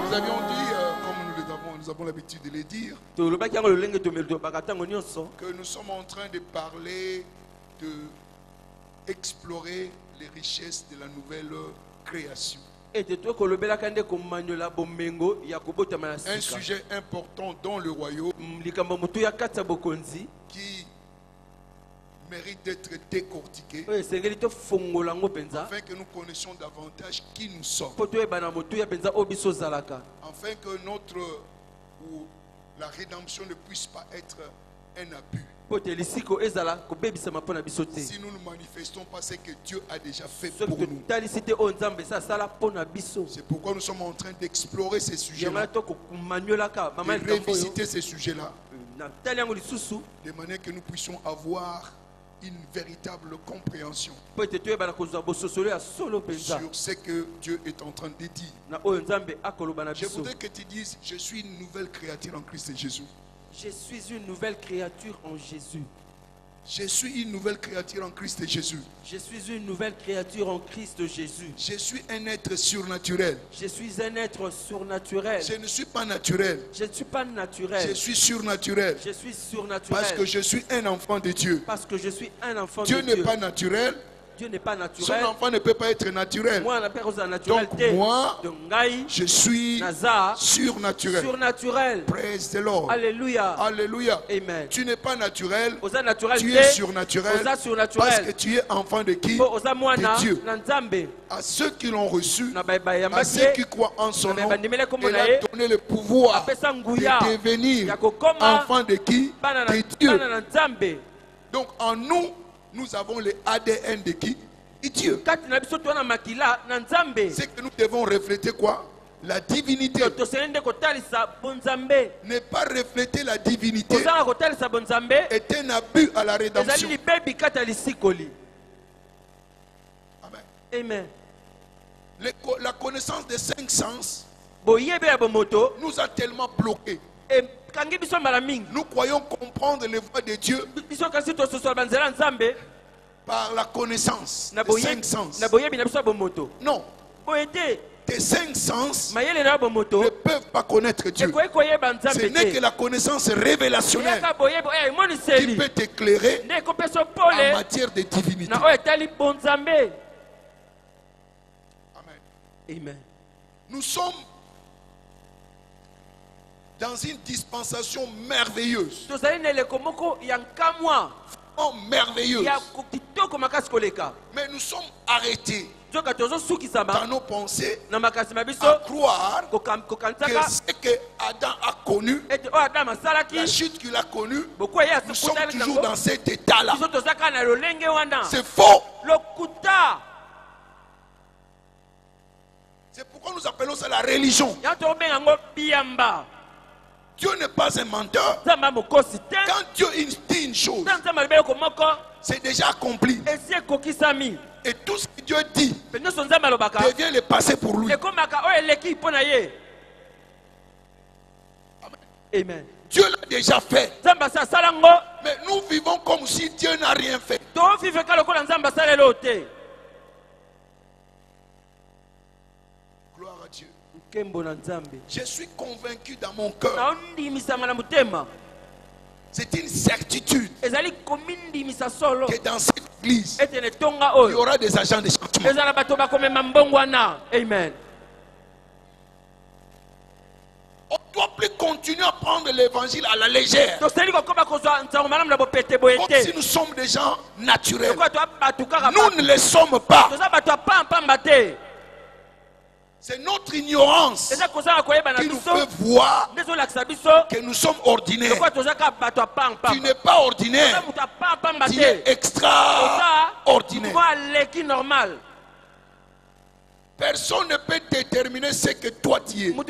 Nous avions dit, comme nous avons l'habitude de le dire, que nous sommes en train de parler, d'explorer les richesses de la nouvelle création. Un sujet important dans le royaume qui mérite d'être décortiqué afin que nous connaissions davantage qui nous sommes, afin que la rédemption ne puisse pas être un abus. Si nous ne manifestons pas ce que Dieu a déjà fait pour nous. C'est pourquoi nous sommes en train d'explorer ces sujets-là, de revisiter ces sujets-là, de manière que nous puissions avoir une véritable compréhension sur ce que Dieu est en train de dire. Je voudrais que tu dises: je suis une nouvelle créature en Christ Jésus. Je suis une nouvelle créature en Jésus. Je suis une nouvelle créature en Christ Jésus. Je suis une nouvelle créature en Christ Jésus. Je suis un être surnaturel. Je suis un être surnaturel. Je ne suis pas naturel. Je ne suis pas naturel. Je suis surnaturel. Je suis surnaturel. Parce que je suis un enfant de Dieu. Parce que je suis un enfant de Dieu Dieu. n'est pas naturel. Dieu n'est pas naturel. Son enfant ne peut pas être naturel. Donc moi, je suis surnaturel. Surnaturel. Praise the Lord. Alléluia. Alléluia. Amen. Tu n'es pas naturel. Tu es surnaturel. Parce que tu es enfant de qui? De Dieu. À ceux qui l'ont reçu, à ceux qui croient en son nom, il a donné le pouvoir de devenir enfant de qui? De Dieu. Donc en nous, nous avons le ADN de qui? De Dieu. C'est que nous devons refléter quoi? La divinité. Ne pas refléter la divinité est un abus à la rédemption. Amen. Amen. La connaissance des 5 sens nous a tellement bloqués. Nous croyons comprendre les voies de Dieu par la connaissance des 5 sens. Non. Tes 5 sens ne peuvent pas connaître Dieu. Ce n'est que la connaissance révélationnelle qui peut t'éclairer en matière de divinité. Amen. Amen. Nous sommes dans une dispensation merveilleuse. Merveilleuse. Mais nous sommes arrêtés dans nos pensées à croire que ce que Adam a connu, la chute qu'il a connue, nous sommes toujours dans cet état-là. C'est faux. C'est pourquoi nous appelons ça la religion. Dieu n'est pas un menteur. Quand Dieu dit une chose, c'est déjà accompli. Et tout ce que Dieu dit devient le passé pour lui. Amen. Dieu l'a déjà fait. Mais nous vivons comme si Dieu n'a rien fait. Gloire à Dieu. Je suis convaincu dans mon cœur. C'est une certitude que dans cette église, il y aura des agents de changement. Amen. On ne doit plus continuer à prendre l'évangile à la légère. Comme si nous sommes des gens naturels. Nous ne le sommes pas. C'est notre ignorance qui nous fait voir que nous sommes ordinaires. Tu n'es pas ordinaire. Tu es extraordinaire. Personne ne peut déterminer ce que toi tu es. Même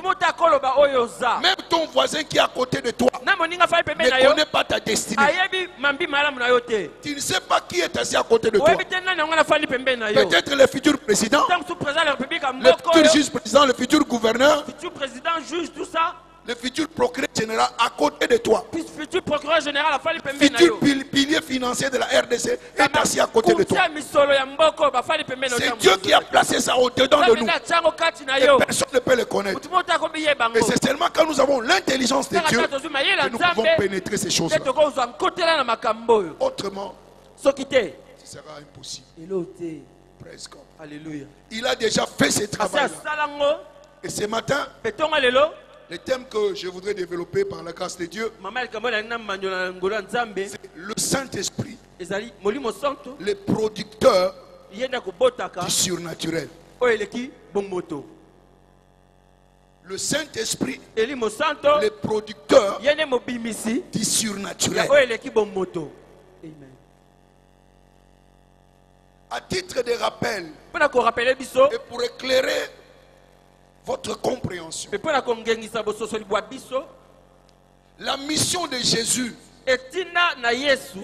ton voisin qui est à côté de toi ne connaît pas ta destinée. Tu ne sais pas qui est assis à côté de toi. Peut-être le futur président, le futur juge président, le futur gouverneur, le futur procureur général à côté de toi, futur pilier financier de la RDC est assis à côté de toi. C'est Dieu qui a placé ça au-dedans de nous. Et personne ne peut le connaître. Et c'est seulement quand nous avons l'intelligence de Dieu que nous pouvons pénétrer ces choses-là. Autrement, ce sera impossible. Presque. Alléluia. Il a déjà fait ce travail. Et ce matin, le thème que je voudrais développer par la grâce de Dieu, c'est le Saint-Esprit, le producteur du surnaturel. Le Saint-Esprit, le producteur du surnaturel. Amen. À titre de rappel, et pour éclairer votre compréhension, la mission de Jésus,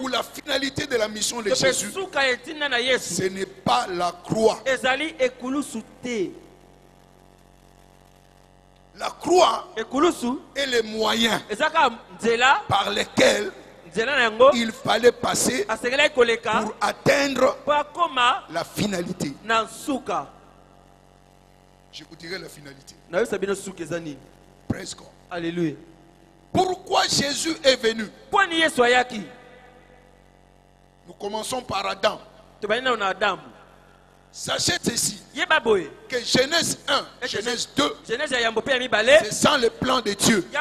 ou la finalité de la mission de Jésus, ce n'est pas la croix. La croix est le moyen par lequel il fallait passer pour atteindre la finalité. Je vous dirai la finalité. Presque. Alléluia. Pourquoi Jésus est venu? Nous commençons par Adam. Sachez ceci, que Genèse 1, Genèse 2, c'est sans le plan de Dieu. Et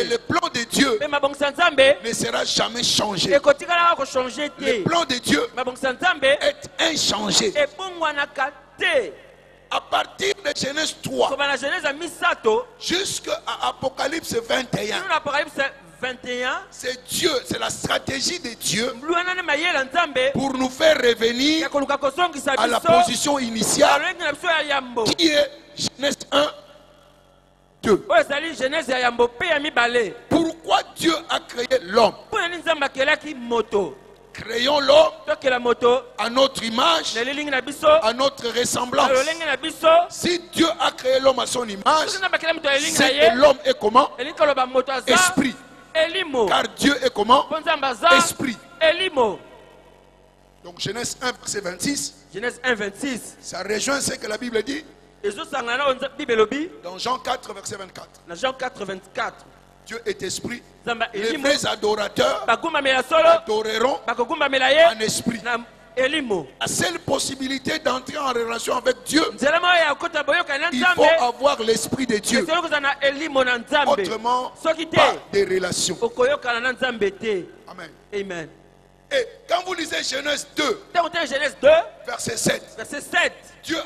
le plan de Dieu ne sera jamais changé. Le plan de Dieu est inchangé. À partir de Genèse 3 jusqu'à Apocalypse 21, c'est Dieu, c'est la stratégie de Dieu pour nous faire revenir à la position initiale qui est Genèse 1, 2. Pourquoi Dieu a créé l'homme? Créons l'homme à notre image, à notre ressemblance. Si Dieu a créé l'homme à son image, c'est que l'homme est comment? Esprit. Car Dieu est comment? Esprit. Donc Genèse 1, verset 26. Genèse 1, 26. Ça rejoint ce que la Bible dit dans Jean 4, verset 24. Jean 4, 24. Dieu est esprit. Les vrais adorateurs adoreront en esprit. La seule possibilité d'entrer en relation avec Dieu, il faut avoir l'esprit de Dieu. Autrement, pas de relation. Amen. Amen. Et quand vous lisez Genèse 2, verset 7, Dieu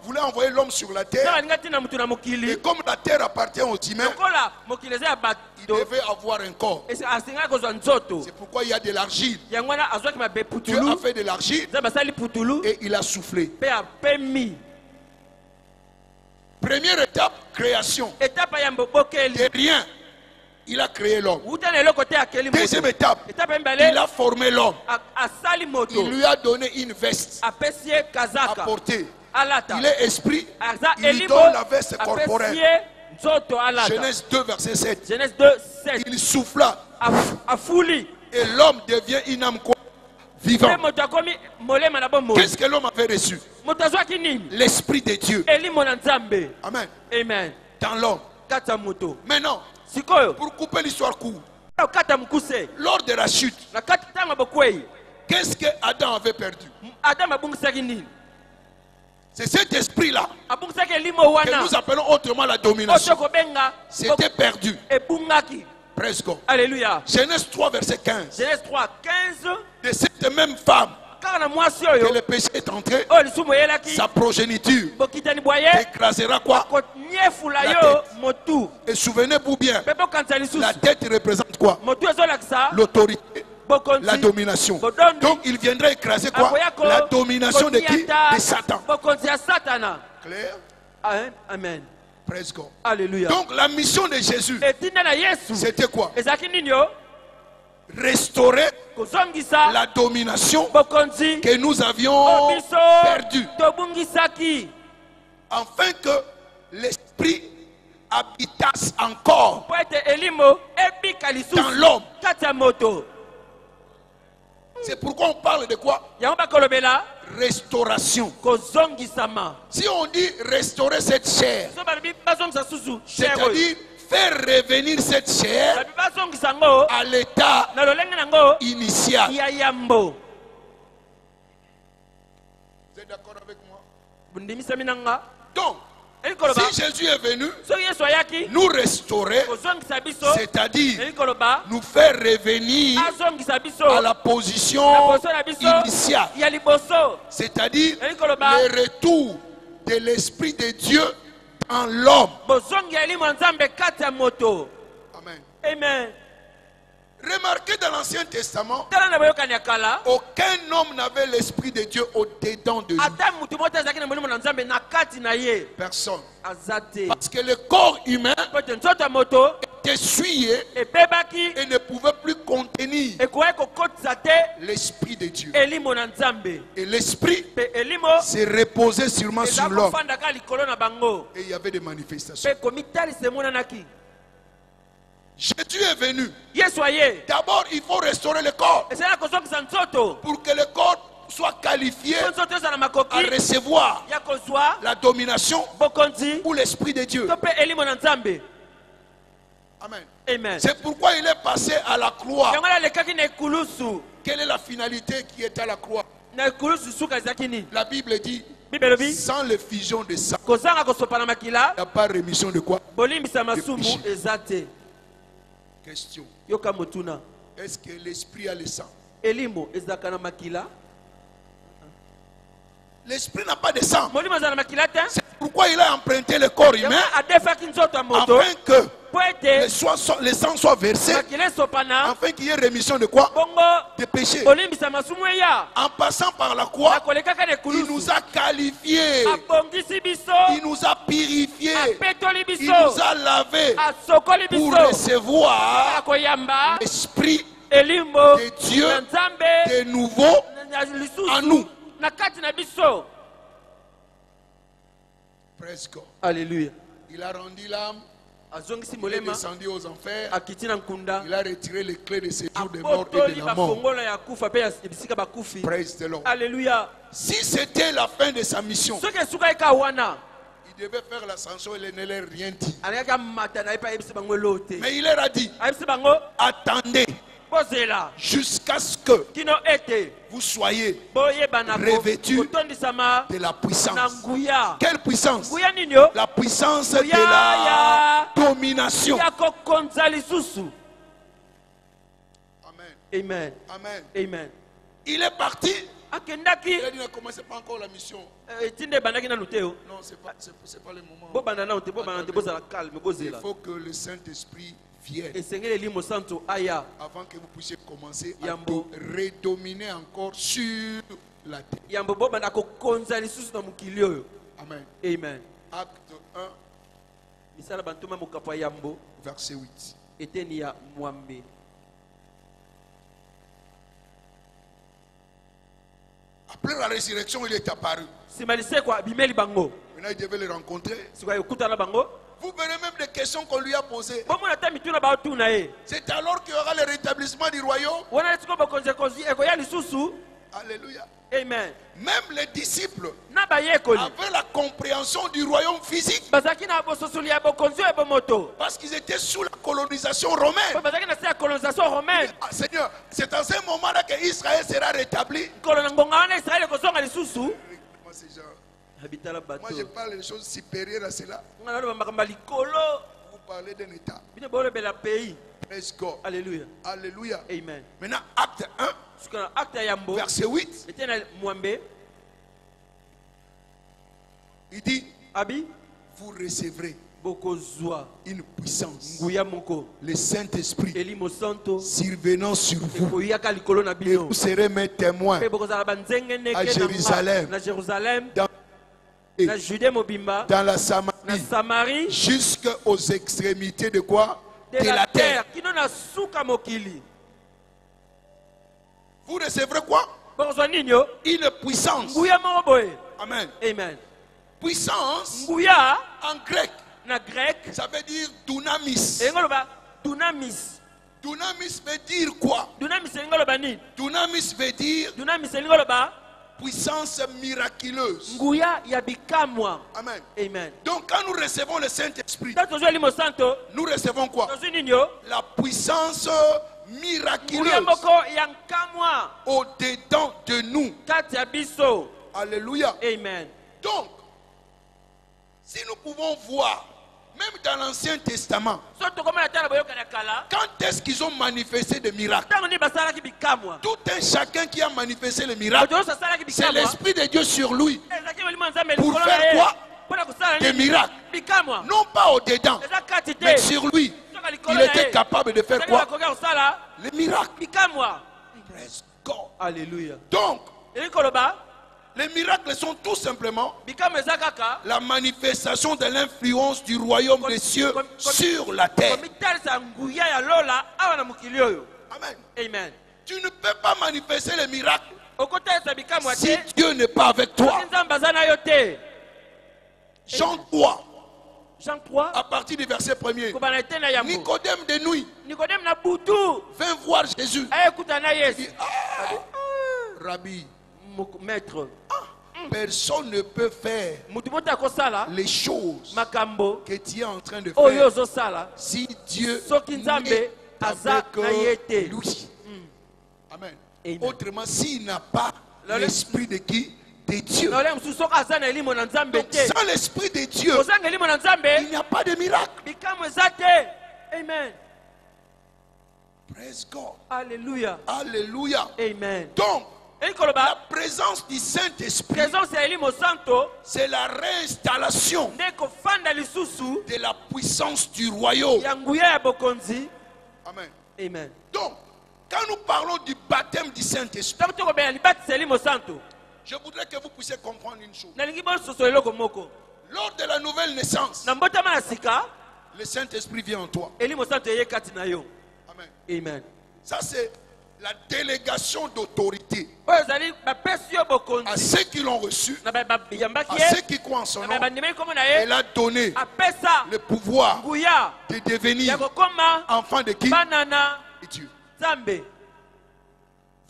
voulait envoyer l'homme sur la terre. Et comme la terre appartient aux humains, il devait avoir un corps. C'est pourquoi il y a de l'argile. Dieu a fait de l'argile et il a soufflé. Première étape, création. De rien, il a créé l'homme. Deuxième étape, il a formé l'homme. Il lui a donné une veste à porter. Il est esprit, il lui donne la veste corporelle. Genèse 2, verset 7. Il souffla et l'homme devient une âme vivante. Qu'est-ce que l'homme avait reçu? L'esprit de Dieu. Amen. Amen. Dans l'homme. Maintenant, pour couper l'histoire courte, lors de la chute, qu'est-ce que Adam avait perdu? C'est cet esprit-là que nous appelons autrement la domination. C'était perdu. Presque. Alléluia. Genèse 3, verset 15. Genèse 3, 15. De cette même femme que le péché est entré, sa progéniture écrasera quoi? La tête. Et souvenez-vous bien, la tête représente quoi? L'autorité, la domination. Donc il viendra écraser quoi? La domination de qui? De Satan. Clair? Amen. Presque. Alléluia. Donc la mission de Jésus, c'était quoi? Restaurer la domination que nous avions perdue, afin que l'esprit habitasse encore dans l'homme. C'est pourquoi on parle de quoi? Restauration. Si on dit restaurer cette chair, c'est-à-dire faire revenir cette chair à l'état initial. Vous êtes d'accord avec moi? Donc, si Jésus est venu nous restaurer, c'est-à-dire nous faire revenir à la position initiale, c'est-à-dire le retour de l'Esprit de Dieu dans l'homme. Amen. Amen. Remarquez dans l'Ancien Testament, aucun homme n'avait l'Esprit de Dieu au-dedans de lui. Personne. Parce que le corps humain était essuyé et ne pouvait plus contenir l'Esprit de Dieu. Et l'Esprit s'est reposé sûrement sur l'homme. Et il y avait des manifestations. Jésus est venu. D'abord, il faut restaurer le corps pour que le corps soit qualifié à recevoir la domination ou l'Esprit de Dieu. Amen. Amen. C'est pourquoi il est passé à la croix. Quelle est la finalité qui est à la croix? La Bible dit, sans l'effusion de sang, il n'y a pas rémission de quoi? De péché. Question. Est-ce que l'esprit a le sang? L'esprit n'a pas de sang. C'est pourquoi il a emprunté le corps humain afin que le sang soit versé, afin qu'il y ait rémission de quoi? De péché. En passant par la croix, il nous a qualifiés, il nous a purifiés, il nous a lavés pour recevoir l'Esprit de Dieu de nouveau en nous. Praise God. Alléluia. Il a rendu l'âme. Il est descendu aux enfers. Il a retiré les clés de séjour des morts et de la mort. Praise the Lord. Alléluia. Si c'était la fin de sa mission, il devait faire l'ascension et il ne leur rien dit. Mais il leur a dit, attendez jusqu'à ce que vous soyez revêtus de la puissance. Quelle puissance? La puissance de la domination. Amen. Amen. Amen. Amen. Il est parti. Il a dit, ne commencez pas encore la mission. Non, c'est pas le moment. Il faut que le Saint-Esprit vienne avant que vous puissiez commencer à redominer encore sur la terre. Amen. Amen. Acte 1, verset 8. Après la résurrection, il est apparu. Maintenant, il devait le rencontrer. Vous verrez même des questions qu'on lui a posées. C'est alors qu'il y aura le rétablissement du royaume. Alléluia. Amen. Même les disciples avaient la compréhension du royaume physique parce qu'ils étaient sous la colonisation romaine. Seigneur, c'est à ce moment-là que Israël sera rétabli. Moi je parle de choses supérieures à cela. Vous parlez d'un état. Praise God. Alléluia. Alléluia. Amen. Maintenant, acte 1, verset 8. Il dit, vous recevrez une puissance, le Saint-Esprit survenant sur vous, et vous serez mes témoins à Jérusalem, dans la Samarie, jusqu'aux extrémités de quoi? De la terre. Vous recevrez quoi? Une puissance. Amen. Amen. Puissance en grec, ça veut dire dunamis. Dunamis veut dire quoi? Dunamis veut dire puissance miraculeuse. Amen. Amen. Donc quand nous recevons le Saint-Esprit, nous recevons quoi? La puissance miraculeuse au-dedans de nous. Alléluia. Amen. Donc, si nous pouvons voir, même dans l'Ancien Testament, quand est-ce qu'ils ont manifesté des miracles? Tout un chacun qui a manifesté le miracle, c'est l'Esprit de Dieu sur lui. Pour faire quoi? Des miracles. Non pas au-dedans, mais sur lui. Il était capable de faire quoi? Les miracles. Praise God. Alléluia. Donc, les miracles sont tout simplement la manifestation de l'influence du royaume des cieux sur la terre. Amen. Amen. Tu ne peux pas manifester les miracles si Dieu n'est pas avec toi. Jean 3. À partir du verset 1er. Nicodème de nuit vint voir Jésus. Il dit, Rabbi, maître, personne ne peut faire les choses que tu es en train de faire si Dieu n'est avec lui. Amen. Autrement, s'il n'a pas l'esprit de qui? De Dieu. Donc, sans l'esprit de Dieu, il n'y a pas de miracle. Amen. Praise God. Alléluia. Alléluia. Amen. Donc, la présence du Saint-Esprit, c'est la réinstallation de la puissance du royaume. Amen. Amen. Donc, quand nous parlons du baptême du Saint-Esprit, je voudrais que vous puissiez comprendre une chose. Lors de la nouvelle naissance, le Saint-Esprit vient en toi. Amen. Amen. Ça, c'est la délégation d'autorité à ceux qui l'ont reçu, à ceux qui croient en son nom. Elle a donné le pouvoir de devenir enfant de qui? De Dieu.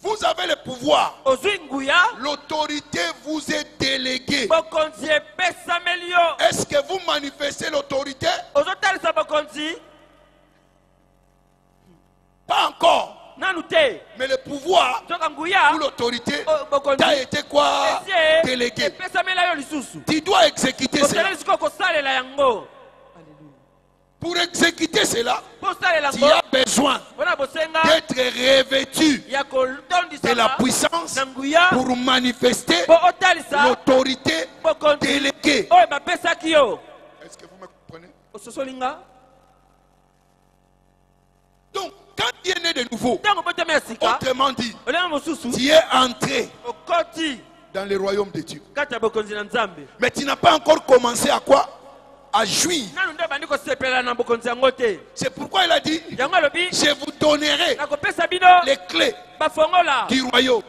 Vous avez le pouvoir. L'autorité vous est déléguée. Est-ce que vous manifestez l'autorité? Pas encore. Mais le pouvoir ou l'autorité t'a été quoi? Délégué. Tu dois exécuter cela. Pour exécuter cela, tu as besoin d'être revêtu de la puissance pour manifester l'autorité déléguée. Est-ce que vous me comprenez? Donc, quand tu es né de nouveau, autrement dit, tu es entré dans le royaume de Dieu. Mais tu n'as pas encore commencé à quoi? À jouir. C'est pourquoi il a dit, je vous donnerai les clés du royaume.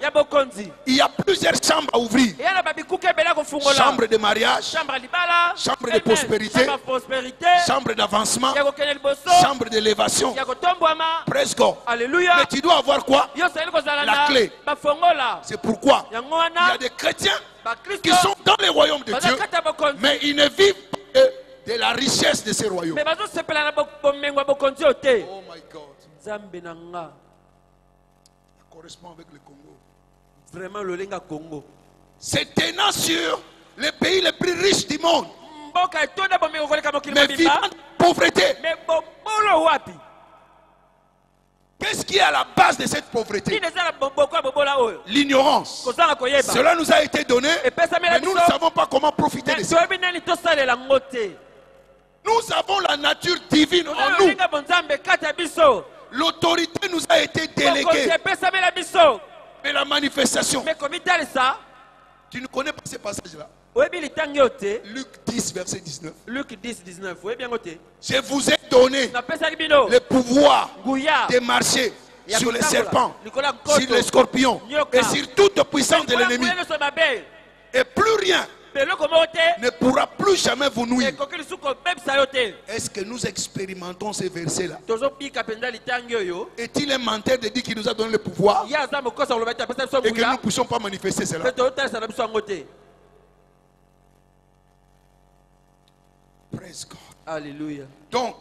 Il y a plusieurs chambres à ouvrir. Chambre de mariage, chambre de prospérité, chambre d'avancement, chambre d'élévation. Praise God. Mais tu dois avoir quoi? La clé. C'est pourquoi il y a des chrétiens qui sont dans le royaume de Dieu, mais ils ne vivent pas de la richesse de ce royaume. Oh my God. Ça correspond avec le Congo. Vraiment le Congo. C'est tenant sur les pays les plus riches du monde. Mais vivant de pauvreté. Qu'est-ce qui est à la base de cette pauvreté? L'ignorance. Cela nous a été donné, mais nous ne savons pas comment profiter de ça. Nous avons la nature divine en nous. L'autorité nous a été déléguée. Mais la manifestation. Tu ne connais pas ces passages-là? Luc 10, verset 19. Luc 10, 19. Je vous ai donné le pouvoir de marcher sur les serpents, sur les scorpions et sur toute puissance de l'ennemi. Et plus rien ne pourra plus jamais vous nuire. Est-ce que nous expérimentons ces versets-là? Est-il un menteur de dire qu'il nous a donné le pouvoir et que nous ne puissions pas manifester cela? Praise God. Alléluia. Donc,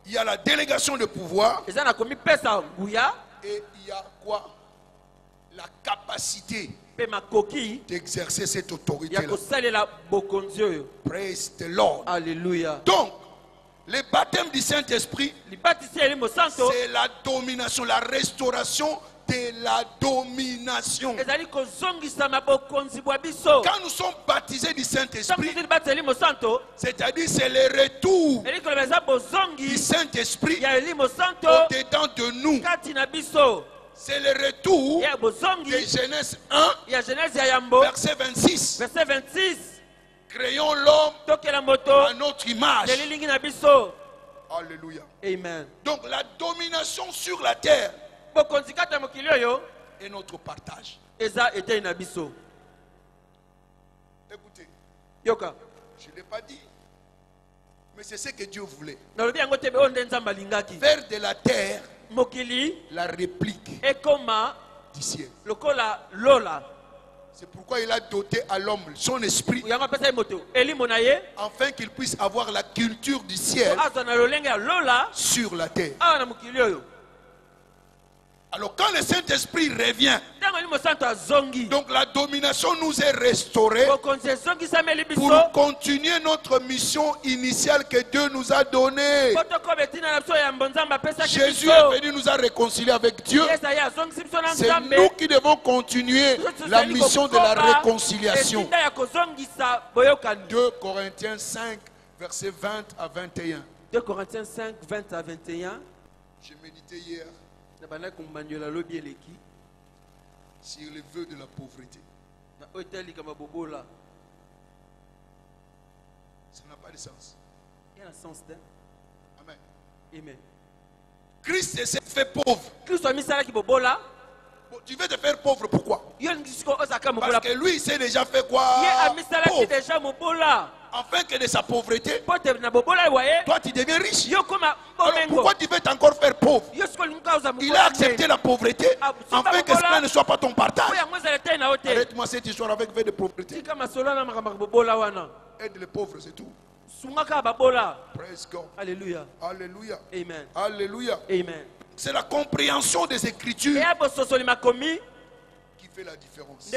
il y a la délégation de pouvoir et il y a quoi? La capacité d'exercer cette autorité-là. Praise the Lord. Alléluia. Donc, le baptême du Saint-Esprit, c'est la domination, la restauration de la domination. Quand nous sommes baptisés du Saint-Esprit, c'est-à-dire c'est le retour du Saint-Esprit au-dedans de nous. C'est le retour de Genèse 1, verset 26. Créons l'homme à notre image. Alléluia. Amen. Donc la domination sur la terre est notre partage. Écoutez, je ne l'ai pas dit, mais c'est ce que Dieu voulait. Faire de la terre la réplique du ciel. C'est pourquoi il a doté à l'homme son esprit, afin qu'il puisse avoir la culture du ciel sur la terre. Alors quand le Saint-Esprit revient, donc la domination nous est restaurée pour continuer notre mission initiale que Dieu nous a donnée. Jésus est venu nous a réconciliés avec Dieu. C'est nous qui devons continuer la mission de la réconciliation. 2 Corinthiens 5, versets 20 à 21. 2 Corinthiens 5, 20 à 21. J'ai médité hier sur les vœux de la pauvreté. Ça n'a pas de sens. Amen. Amen. Christ s'est fait pauvre. Bon, tu veux te faire pauvre, pourquoi? Parce que lui, il s'est déjà fait quoi? Pauvre. Afin que de sa pauvreté, toi tu deviens riche. Alors pourquoi tu veux t'encore faire pauvre? Il a accepté la pauvreté afin que cela ne soit pas ton partage. Arrête-moi cette histoire avec veille de pauvreté. Aide les pauvres, c'est tout. Praise God. Alléluia. Alléluia. Amen. Alléluia. Amen. C'est la compréhension des Écritures qui fait la différence.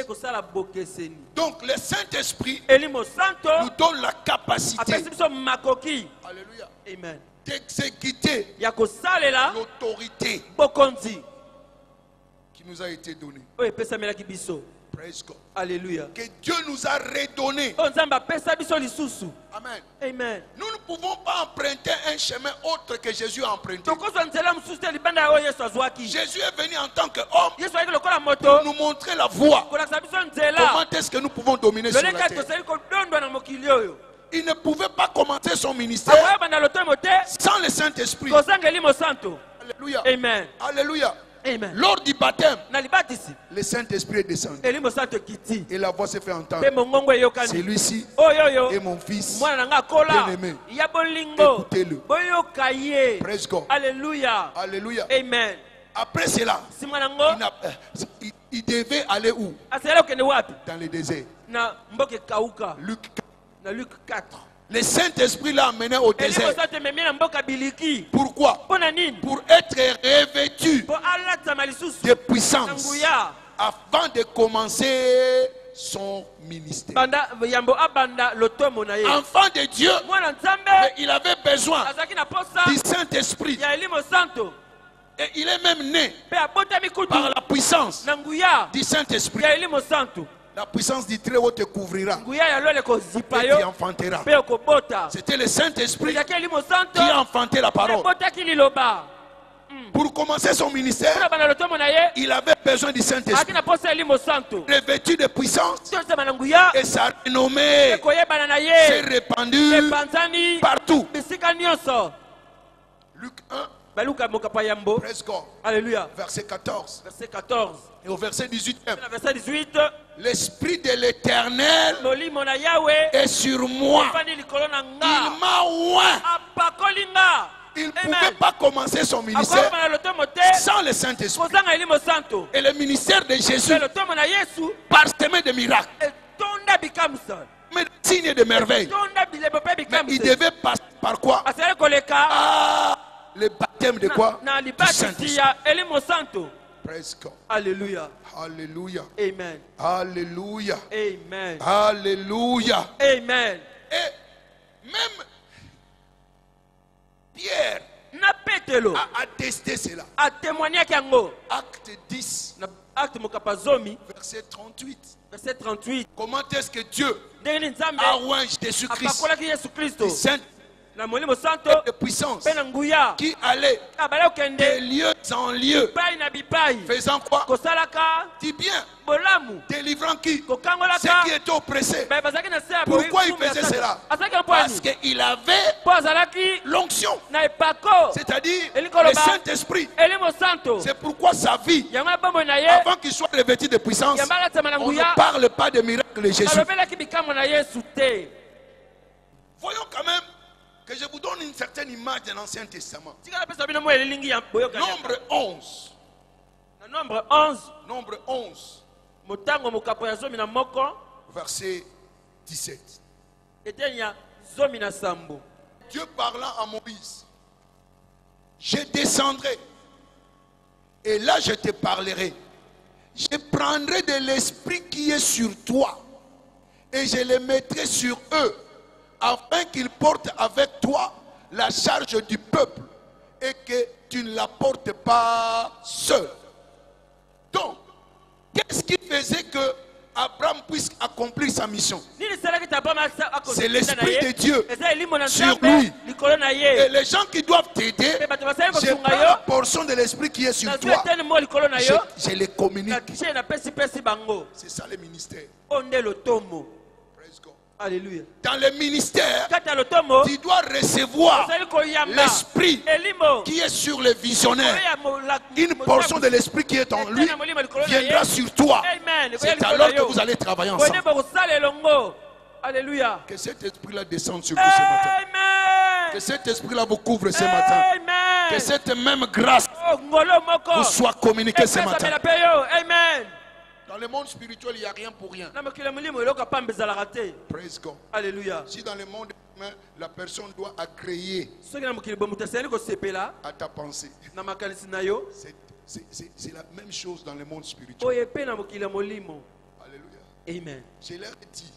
Donc le Saint-Esprit nous donne la capacité, alléluia, Amen, d'exécuter l'autorité qui nous a été donnée. Praise God. Alléluia. Que Dieu nous a redonné. Amen. Amen. Nous ne pouvons pas emprunter un chemin autre que Jésus a emprunté. Jésus est venu en tant qu'homme pour nous montrer la voie. Comment est-ce que nous pouvons dominer sur la terre? Il ne pouvait pas commencer son ministère sans le Saint-Esprit. Alléluia. Amen. Alléluia. Amen. Lors du baptême, le Saint-Esprit est descendu et la voix s'est fait entendre. C'est lui-ci et mon fils bien-aimé. Écoutez-le. Praise God. Alléluia. Alléluia. Amen. Après cela, il devait aller où? Dans le désert. Luc 4. Le Saint-Esprit l'a amené au désert. Pourquoi? Pour être revêtu de puissance afin de commencer son ministère. Enfant de Dieu, mais il avait besoin du Saint-Esprit. Et il est même né par la puissance du Saint-Esprit. La puissance du Très-Haut te couvrira et tu enfanteras. C'était le Saint-Esprit qui a enfanté la parole. Pour commencer son ministère, il avait besoin du Saint-Esprit, revêtu de puissance, et sa renommée s'est répandue partout. Luc 1, Praise God. Alléluia. Verset 14. Verset 14. Et au verset 18. Verset 18. L'Esprit de l'Éternel est sur moi. Il m'a oint. Il ne pouvait pas commencer son ministère sans le Saint-Esprit. Et le ministère de Jésus, parsemé de miracles, mais de signes et de merveilles. Mais il devait passer par quoi? Le baptême de quoi? Du Saint-Esprit. Praise God. Alléluia. Alléluia. Amen. Alléluia. Amen. Alléluia. Amen. Et même Pierre a attesté cela. Acte 10. Verset 38. Verset 38. Comment est-ce que Dieu a oint Jésus-Christ du Saint de puissance qui allait de lieu en lieu faisant quoi? Dis bien, délivrant qui? Ceux qui étaient oppressés. Pourquoi il faisait cela? Parce qu'il avait l'onction, c'est-à-dire le Saint-Esprit. C'est pourquoi sa vie, avant qu'il soit revêtu de puissance, on ne parle pas de miracle de Jésus. Voyons quand même que je vous donne une certaine image de l'Ancien Testament. Nombre 11. Nombre 11. Nombre 11. Verset 17. Dieu parlant à Moïse. Je descendrai. Et là je te parlerai. Je prendrai de l'esprit qui est sur toi. Et je le mettrai sur eux. Afin qu'ils portent avec toi la charge du peuple et que tu ne la portes pas seul. Donc, qu'est-ce qui faisait que Abraham puisse accomplir sa mission? C'est l'Esprit de Dieu sur lui. Et les gens qui doivent t'aider, je prends la portion de l'Esprit qui est sur toi. Je les communique. C'est ça le ministère. Alléluia. Dans le ministère, tu dois recevoir l'esprit qui est sur le visionnaire. Une portion de l'esprit qui est en lui viendra sur toi. C'est alors que vous allez travailler ensemble. Alléluia. Que cet esprit-là descende sur vous ce matin. Que cet esprit-là vous couvre ce matin. Que cette même grâce vous soit communiquée ce matin. Amen. Dans le monde spirituel, il n'y a rien pour rien. Praise God. Alléluia. Si dans le monde humain, la personne doit agréer à ta pensée, c'est la même chose dans le monde spirituel. Alléluia. Amen. Je leur ai dit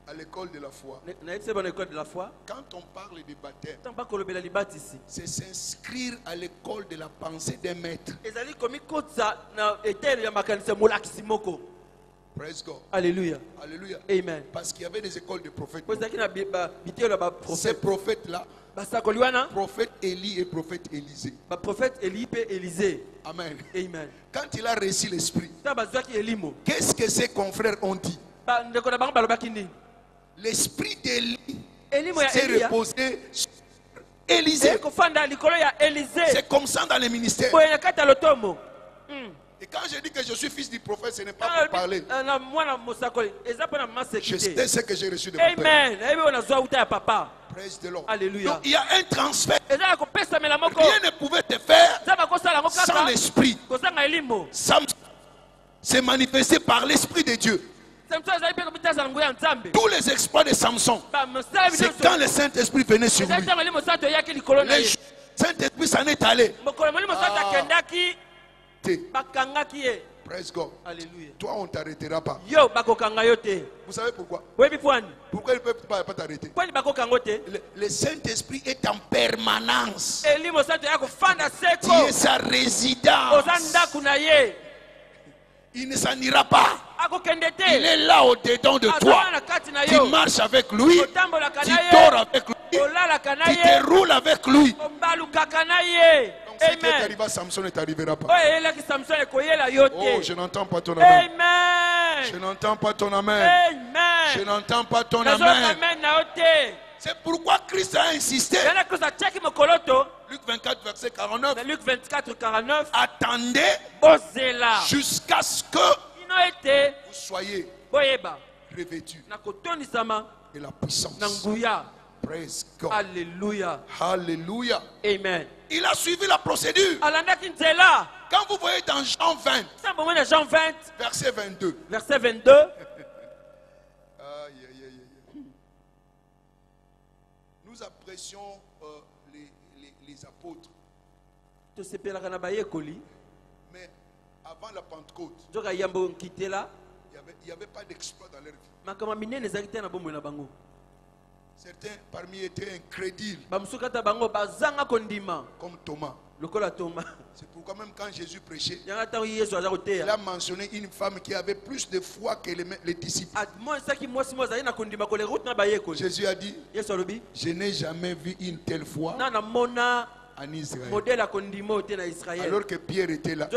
à l'école de la foi, quand on parle de baptême, c'est s'inscrire à l'école de la pensée des maîtres. Praise God. Alléluia. Alléluia. Amen. Parce qu'il y avait des écoles de prophètes. Ces prophètes-là, prophète Élie et prophète Élisée. Amen. Amen. Quand il a reçu l'esprit, qu'est-ce que ses confrères ont dit? L'esprit d'Élie s'est reposé sur Élisée. C'est comme ça dans les ministères. Et quand je dis que je suis fils du prophète, ce n'est pas pour parler. Je sais ce que j'ai reçu de mon père. Praise the Lord. Alléluia. Donc il y a un transfert. Rien ne pouvait te faire sans l'esprit. C'est manifesté par l'esprit de Dieu. Tous les exploits de Samson, c'est quand le Saint-Esprit venait sur lui. Le Saint-Esprit s'en est allé. Praise God. Alléluia. Toi, on ne t'arrêtera pas. Vous savez pourquoi? Pourquoi il ne peut pas t'arrêter? Le Saint-Esprit est en permanence. Tu es sa résidence. Il ne s'en ira pas. Il est là au-dedans de toi. Tu marches avec lui. Tu dors avec lui. Tu te roules avec lui. Donc ce qui est arrivé à Samson ne t'arrivera pas. Oh, je n'entends pas ton amen. Je n'entends pas ton amen. Je n'entends pas ton amen. C'est pourquoi Christ a insisté. Luc 24, verset 49. Dans Luc 24, 49. Attendez jusqu'à ce que vous soyez revêtus de la puissance. Praise God. Alléluia. Alléluia. Amen. Il a suivi la procédure. Quand vous voyez dans Jean 20, verset 22. Verset 22. Nous apprécions les apôtres. Mais avant la Pentecôte, il n'y avait pas d'exploit dans leur vie. Certains parmi eux étaient incrédules. Comme Thomas. C'est pourquoi même quand Jésus prêchait, il a mentionné une femme qui avait plus de foi que les disciples. Jésus a dit, je n'ai jamais vu une telle foi en Israël. Alors que Pierre était là,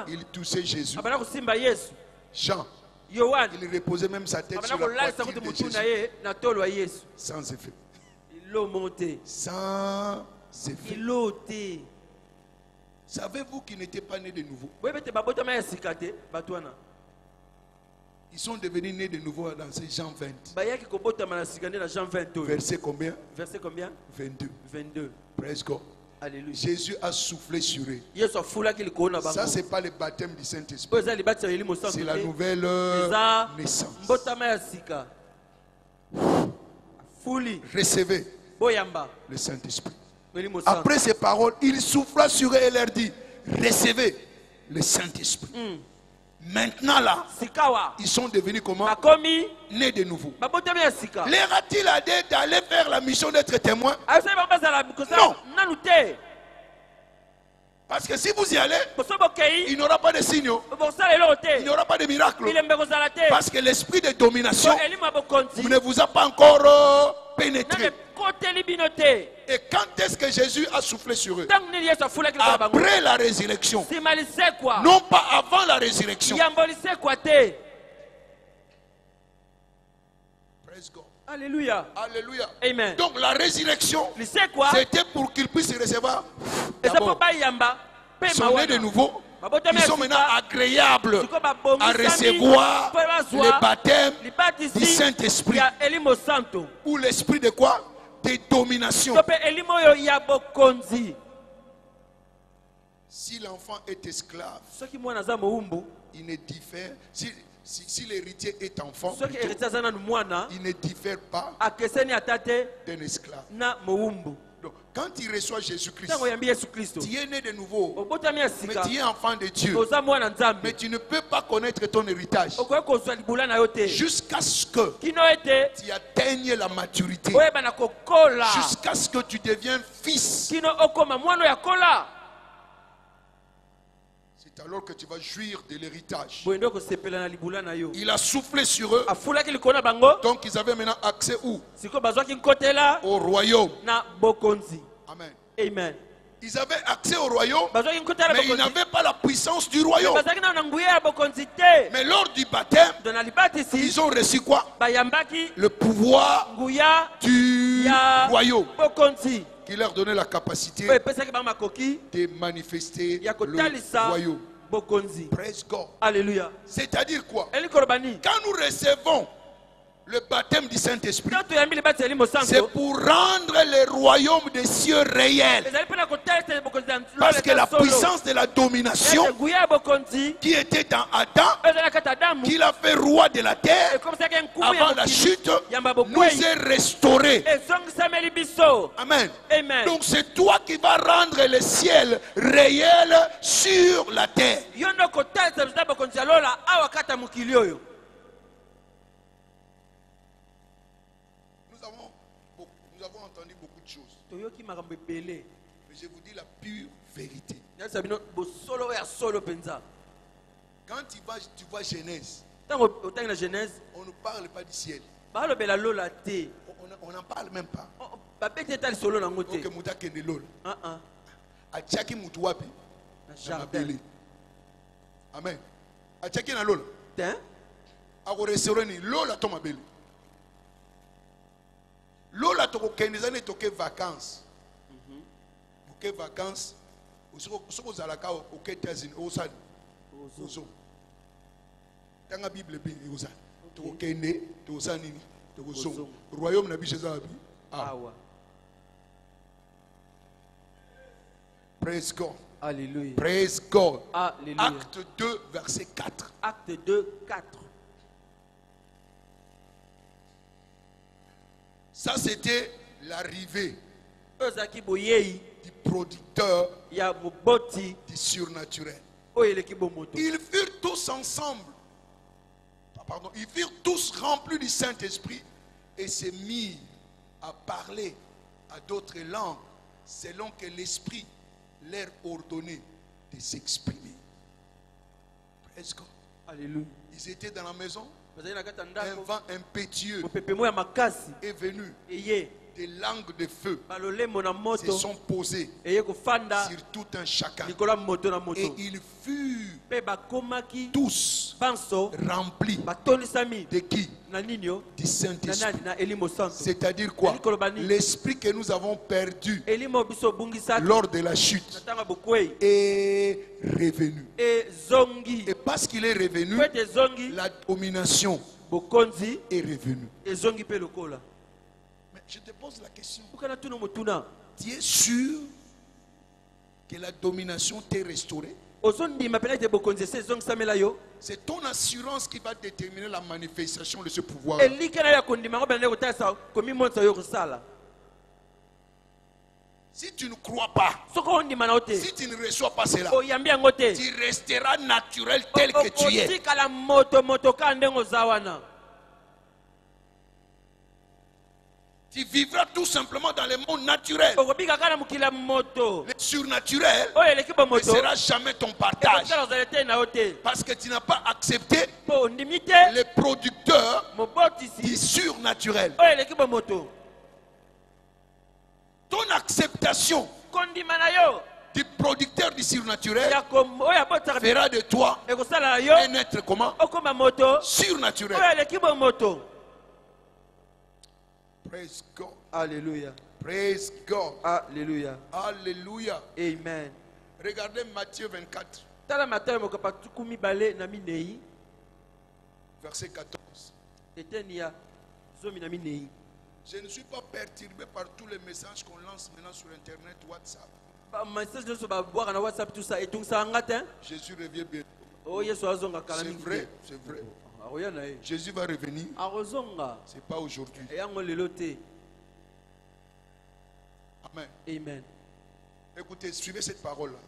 il touchait Jésus. Jean, il reposait même sa tête sur la poitrine de Jésus. Sans effet. Sans effet. Savez-vous qu'ils n'étaient pas nés de nouveau? Ils sont devenus nés de nouveau dans ce Jean 20. Verset combien? 22. Praise God. Alléluia. Jésus a soufflé sur eux. Ça, ce n'est pas le baptême du Saint-Esprit. C'est la nouvelle naissance. Recevez le Saint-Esprit. Après ces paroles, il souffla sur eux et leur dit, recevez le Saint-Esprit. Maintenant là, ils sont devenus comment? Nés de nouveau. Leur a-t-il dit d'aller faire la mission d'être témoin? Non. Parce que si vous y allez, il n'y aura pas de signaux. Il n'y aura pas de miracle. Parce que l'esprit de domination ne vous a pas encore pénétré. Et quand est-ce que Jésus a soufflé sur eux? Après la résurrection. Non pas avant la résurrection. Praise God. Alléluia. Alléluia. Amen. Donc la résurrection, c'était pour qu'ils puissent recevoir d'abord. Ils sont nés de nouveau. Ils sont maintenant agréables à recevoir le baptême du Saint-Esprit. Ou l'esprit de quoi? De domination. Si l'enfant est esclave, il ne diffère. Si l'héritier est enfant, il ne diffère pas d'un esclave. Donc, quand il reçoit Jésus-Christ, tu es né de nouveau, mais tu es enfant de Dieu. Mais tu ne peux pas connaître ton héritage jusqu'à ce que tu atteignes la maturité, jusqu'à ce que tu deviens fils. C'est alors que tu vas jouir de l'héritage. Il a soufflé sur eux. Donc ils avaient maintenant accès où? Au royaume. Amen. Amen. Ils avaient accès au royaume, mais ils n'avaient pas la puissance du royaume. Mais lors du baptême, ils ont reçu quoi? Le pouvoir du royaume, qui leur donnait la capacité de manifester le royaume. Praise God. Alléluia. C'est-à-dire quoi? Quand nous recevons le baptême du Saint-Esprit, c'est pour rendre le royaume des cieux réel. Parce que la puissance de la domination qui était dans Adam, qui l'a fait roi de la terre avant la chute, nous est restauré. Amen. Donc c'est toi qui vas rendre le ciel réel sur la terre. Nous avons entendu beaucoup de choses. Mais je vous dis la pure vérité. Quand tu vois Genèse, on ne parle pas du ciel. On n'en parle même pas. Ok, Moutake ne lol. Achaki Moutouapi. Amen. Achaki na lol. Ako restaurant lol ato mabele. Lola toko kendezane toke vacances. Quelles vacances? Aux alaka aux États-Unis, aux San, aux Zo. Dans la Bible, aux San, aux Kenya, aux Sanini, aux Zo. Royaume n'a pas besoin. Praise God. Alléluia. Praise God. Alléluia. Acte 2, verset 4. Acte 2, 4. Ça, c'était l'arrivée du producteur du surnaturel. Ils furent tous ensemble. Pardon, ils furent tous remplis du Saint-Esprit et se mirent à parler à d'autres langues selon que l'Esprit leur ordonnait de s'exprimer. Praise God. Alléluia. Ils étaient dans la maison. Un vent impétueux est venu. Des langues de feu se sont posées sur tout un chacun. Et ils furent tous remplis de qui? Du Saint-Esprit. C'est-à-dire quoi? L'esprit que nous avons perdu lors de la chute est revenu. Et parce qu'il est revenu, la domination est revenue. Mais je te pose la question. Tu es sûr que la domination t'est restaurée? C'est ton assurance qui va déterminer la manifestation de ce pouvoir. Si tu ne crois pas, si tu ne reçois pas cela, tu resteras naturel tel que tu es. Tu vivras tout simplement dans le monde naturel. Le surnaturel ne sera jamais ton partage. Parce que tu n'as pas accepté le producteur du surnaturel. Ton acceptation du producteur du surnaturel fera de toi un être comment? Surnaturel. Praise God. Alléluia. Praise God. Alléluia. Alléluia. Amen. Regardez Matthieu 24. Verset 14. Je ne suis pas perturbé par tous les messages qu'on lance maintenant sur Internet, WhatsApp. Jésus revient bientôt. C'est vrai, c'est vrai. Jésus va revenir. Ce n'est pas aujourd'hui. Amen. Amen. Écoutez, suivez cette parole-là.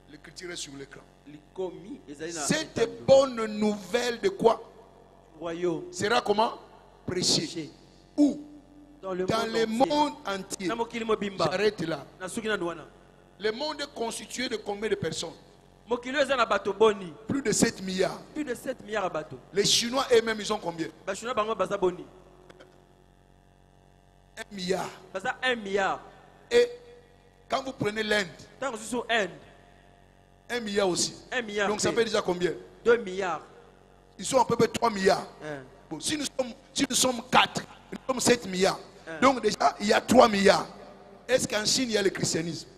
L'écriture est sur l'écran. Cette bonne nouvelle de quoi? Sera comment? Prêchée. Où? Dans le monde entier. J'arrête là. Le monde est constitué de combien de personnes? Plus de 7 milliards. Plus de 7 milliards de bateaux. Les Chinois eux-mêmes, ils ont combien? 1 milliard. 1 milliard. Et quand vous prenez l'Inde, 1 milliard aussi. 1 milliard. Donc ça fait déjà combien? 2 milliards. Ils sont à peu près 3 milliards. Bon, si nous sommes 4, nous sommes 7 milliards. Donc déjà, il y a 3 milliards. Est-ce qu'en Chine, il y a le christianisme?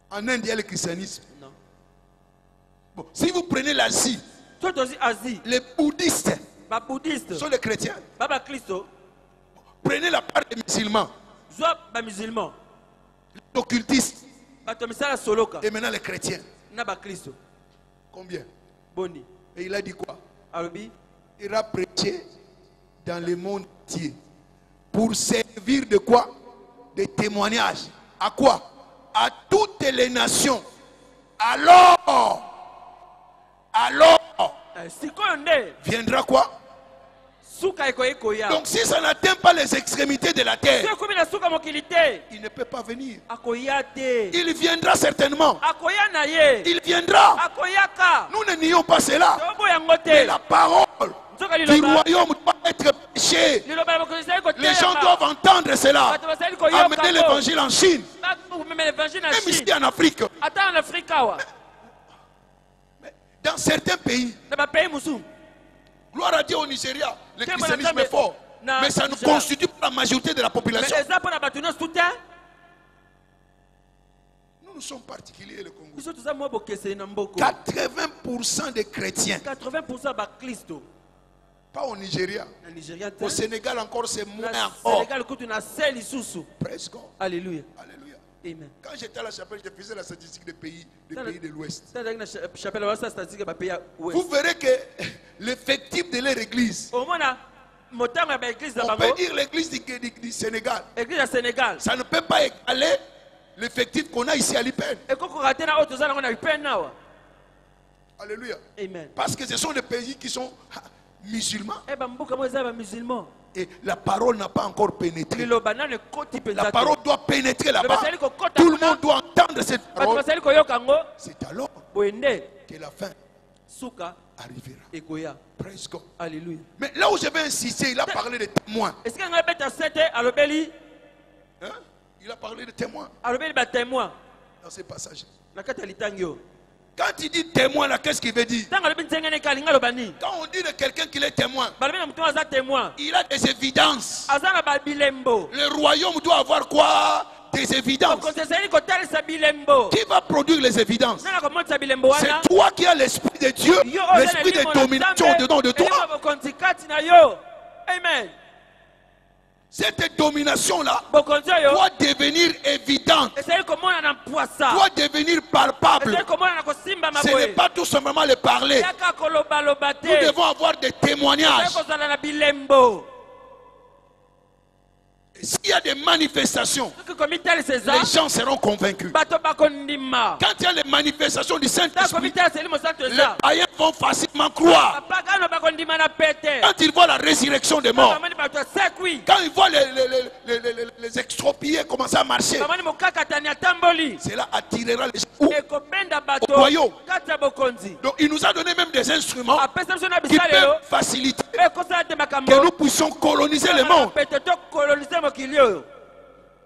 En Inde, il y a le christianisme? Non. Bon, si vous prenez l'Asie, les bouddhistes sont les chrétiens. Prenez la part des musulmans. Les occultistes. Et maintenant les chrétiens. Combien? Et il a dit quoi? Il a prêché dans le monde entier pour servir de quoi? De témoignage. À quoi? À toutes les nations. Alors viendra quoi? Donc si ça n'atteint pas les extrémités de la terre, il ne peut pas venir. Il viendra certainement. Il viendra. Nous ne nions pas cela. Mais la parole du royaume doit être prêchée. Les gens doivent entendre cela. Amener l'évangile en Chine. Même ici en Afrique. Mais dans certains pays, gloire à Dieu au Nigeria, le christianisme est fort. Mais ça ne constitue pas la majorité de la population. nous sommes particuliers, le Congo. 80% des chrétiens. 80% de Christo. Pas au Nigeria. Au Sénégal encore c'est moins. Au Sénégal, écoute, on a celle sous. Presque. Alléluia. Alléluia. Amen. Quand j'étais à la chapelle, je faisais la statistique des pays de l'Ouest. Vous verrez que l'effectif de leur église, on peut dire l'église du Sénégal, ça ne peut pas égaler l'effectif qu'on a ici à l'IPN. Alléluia. Amen. Parce que ce sont des pays qui sont musulmans. Et la parole n'a pas encore pénétré. La parole doit pénétrer là-bas. Tout le monde doit entendre cette parole. C'est alors que la fin arrivera. Praise God. Alléluia. Mais là où je vais insister, il a parlé de témoins. Hein? Il a parlé de témoins. Dans ces passages. Quand il dit témoin, là, qu'est-ce qu'il veut dire? Quand on dit de quelqu'un qu'il est témoin, il a des évidences. Le royaume doit avoir quoi? Des évidences. Qui va produire les évidences? C'est toi qui as l'esprit de Dieu, l'esprit de domination dedans de toi. Amen. Cette domination-là doit devenir évidente, doit devenir palpable. Ce n'est pas tout simplement le parler. Nous devons avoir des témoignages. S'il y a des manifestations, les gens seront convaincus. Quand il y a les manifestations du Saint-Esprit, les païens vont facilement croire. Quand ils voient la résurrection des morts, quand ils voient les extropiés commencer à marcher, cela attirera les gens au royaume. Donc il nous a donné même des instruments qui peuvent faciliter que nous puissions coloniser le monde.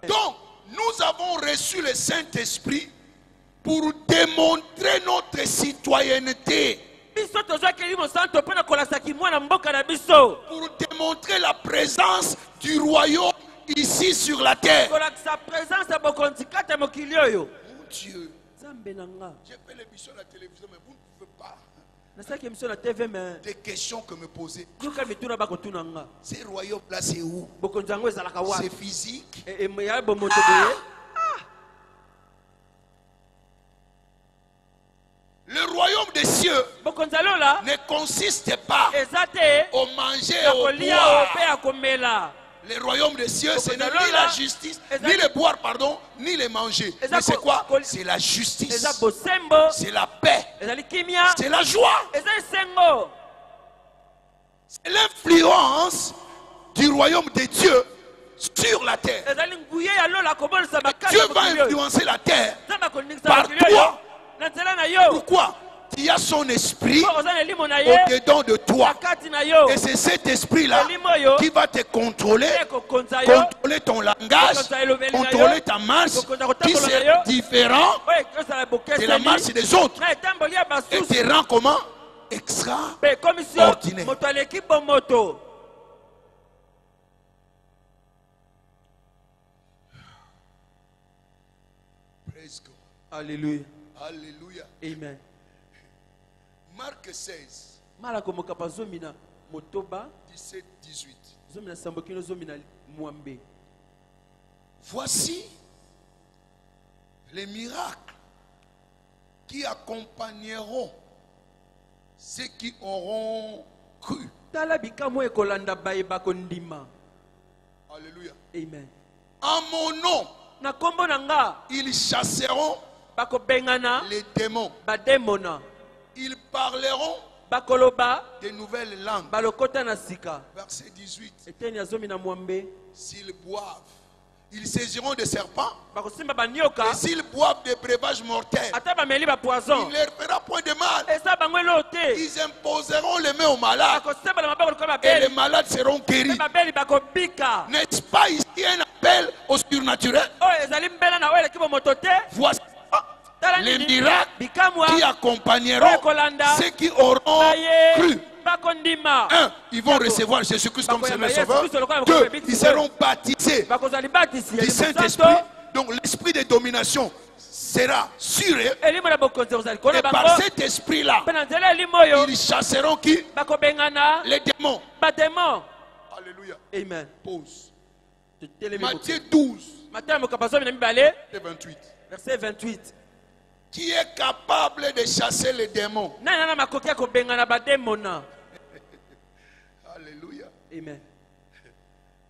Donc, nous avons reçu le Saint-Esprit pour démontrer notre citoyenneté. Pour démontrer la présence du royaume ici sur la terre. Mon Dieu. J'ai fait l'émission à la télévision, mais vous ne pouvez pas. Des questions que me poser. Ces royaumes-là, c'est où? C'est physique. Le royaume des cieux ne consiste pas au manger et au boire. Le royaume des cieux, ce n'est ni la justice, ni le boire, pardon, ni le manger. Mais c'est quoi? C'est la justice. C'est la paix. C'est la joie. C'est l'influence du royaume de Dieu sur la terre. Dieu va influencer la terre par toi. Pourquoi? Il y a son esprit au-dedans de toi. Et c'est cet esprit-là qui va te contrôler, contrôler ton langage, contrôler ta marche, qui est différent de la marche des autres. Et te rend comment? Extraordinaire. Praise God. Alléluia. Alléluia. Amen. Marc 16. 17-18. Voici les miracles qui accompagneront ceux qui auront cru. Alléluia. Amen. En mon nom, ils chasseront les démons. Ils parleront de nouvelles langues. Verset 18. S'ils boivent, ils saisiront des serpents. Et s'ils boivent des breuvages mortels, il ne leur fera point de mal. Ils imposeront les mains aux malades. Et les malades seront guéris. N'est-ce pas ici un appel au surnaturel? Voici les miracles qui accompagneront ceux qui auront cru. 1. Ils vont recevoir Jésus-Christ comme Seigneur et Sauveur. 2. Ils seront baptisés du Saint-Esprit. Donc l'esprit de domination sera sûr. Et par cet esprit-là, ils chasseront qui? Les démons. Alléluia. Amen. Pause. Matthieu 12. Verset 28. Qui est capable de chasser les démons? Alléluia. Amen.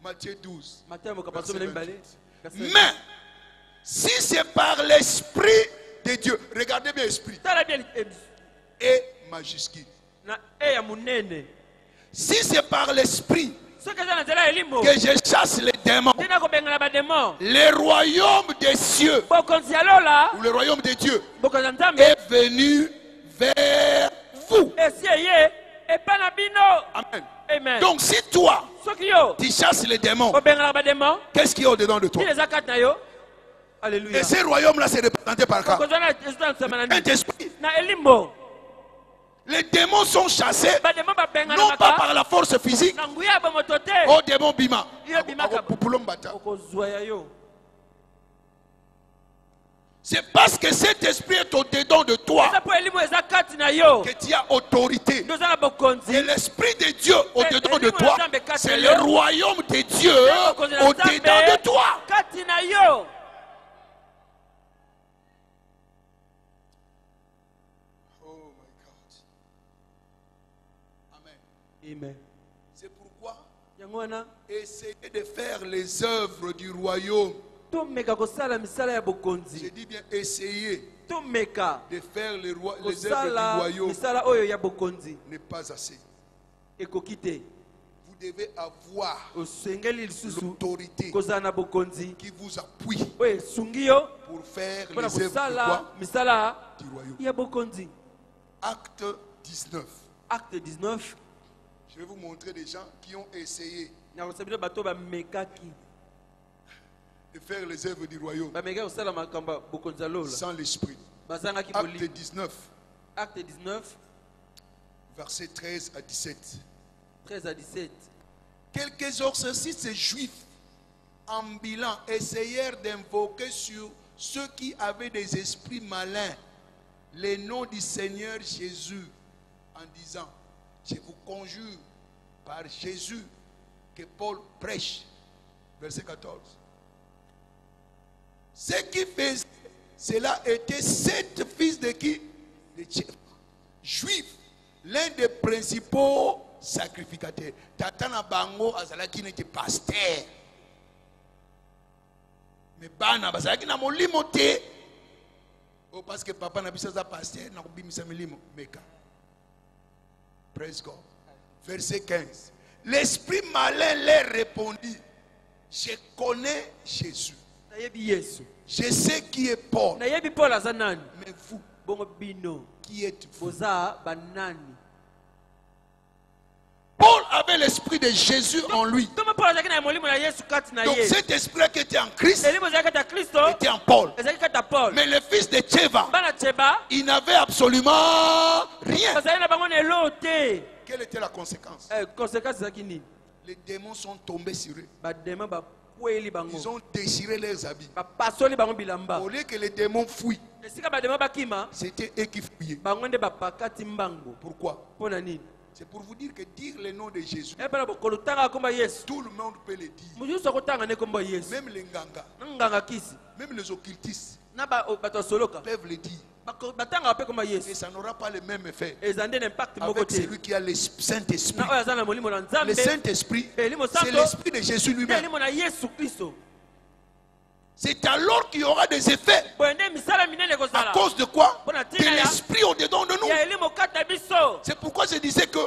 Matthieu 12. Verset 28. Mais si c'est par l'esprit de Dieu, regardez bien l'esprit. Et majuscule. Si c'est par l'esprit que je chasse les démons, le royaume des cieux ou le royaume de Dieu est venu vers vous. Amen. Amen. Donc si toi tu chasses les démons, qu'est-ce qu'il y a au-dedans de toi? Alléluia. Et ce royaume-là c'est représenté par quoi? Un esprit. Les démons sont chassés non pas par la force physique. Oh démon bima. C'est parce que cet esprit est au-dedans de toi que tu as autorité. Et l'esprit de Dieu au-dedans de toi, c'est le royaume de Dieu au-dedans de toi. Amen. C'est pourquoi essayez de faire les œuvres du royaume. Je dis bien essayer de faire les œuvres du royaume n'est pas assez. Vous devez avoir l'autorité qui vous appuie pour faire les œuvres du royaume. Acte 19. Acte 19. Je vais vous montrer des gens qui ont essayé de faire les œuvres du royaume sans l'esprit. Acte 19. Acte 19. Versets 13 à 17. 13 à 17. Quelques exorcistes juifs ambulants essayèrent d'invoquer sur ceux qui avaient des esprits malins le nom du Seigneur Jésus en disant: je vous conjure par Jésus que Paul prêche. Verset 14. Ce qui faisait cela était 7 fils de qui? De Juifs, l'un des principaux sacrificateurs. Tatana bango azalaki neti pasteur. Mais bana bazalaki na molimo te. Oh, parce que papa na biso za pasteur na kubimisa milimo meka. Praise God. Verset 15. L'esprit malin leur répondit: je connais Jésus. Je sais qui est Paul. Mais vous, qui êtes-vous? Paul avait l'esprit de Jésus en lui. Donc cet esprit qui était en Christ était en Paul. Mais le fils de Tcheva, il n'avait absolument rien. Quelle était la conséquence? Les démons sont tombés sur eux. Ils ont déchiré leurs habits. Au lieu que les démons fuient, c'était eux qui fuyaient. Pourquoi? C'est pour vous dire que dire le nom de Jésus, tout le monde peut le dire. Même les nganga, même les occultistes peuvent le dire. Et ça n'aura pas le même effet avec celui qui a le Saint-Esprit. Le Saint-Esprit, c'est l'Esprit de Jésus lui-même. C'est alors qu'il y aura des effets. À cause de quoi? De l'esprit au-dedans de nous. C'est pourquoi je disais que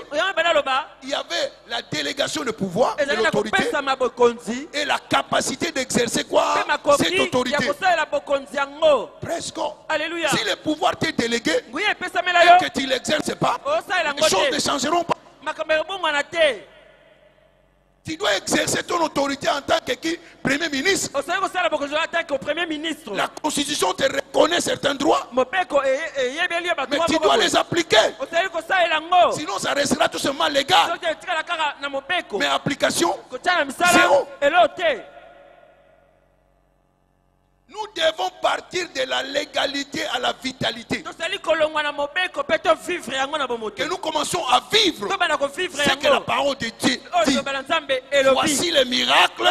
il y avait la délégation de pouvoir, de l'autorité, et la capacité d'exercer quoi? Cette autorité. Presque. Si le pouvoir t'est délégué et que tu ne l'exerces pas, les choses ne changeront pas. Tu dois exercer ton autorité en tant que Premier ministre. La Constitution te reconnaît certains droits, mais tu dois les appliquer. Sinon, ça restera tout simplement légal. Mais application, zéro. Nous devons partir partir de la légalité à la vitalité. Que nous commençons à vivre ce que la parole de Dieu dit. Voici les miracles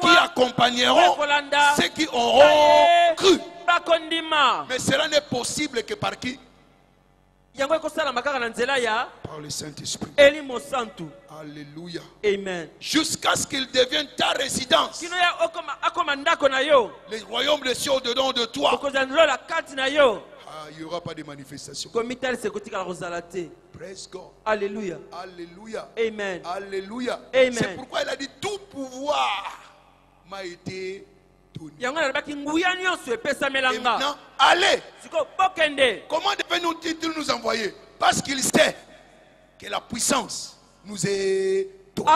qui accompagneront ceux qui auront cru. Mais cela n'est possible que par qui? Par le Saint-Esprit. Alléluia. Amen. Jusqu'à ce qu'il devienne ta résidence. Les royaumes des cieux au-dedans de toi. Il n'y aura pas de manifestation. Praise God. Alléluia. Alléluia. Amen. Alléluia. Amen. C'est pourquoi il a dit tout pouvoir m'a été donné. Et maintenant, allez. Comment devait-il nous envoyer? Parce qu'il sait que la puissance nous est donnée.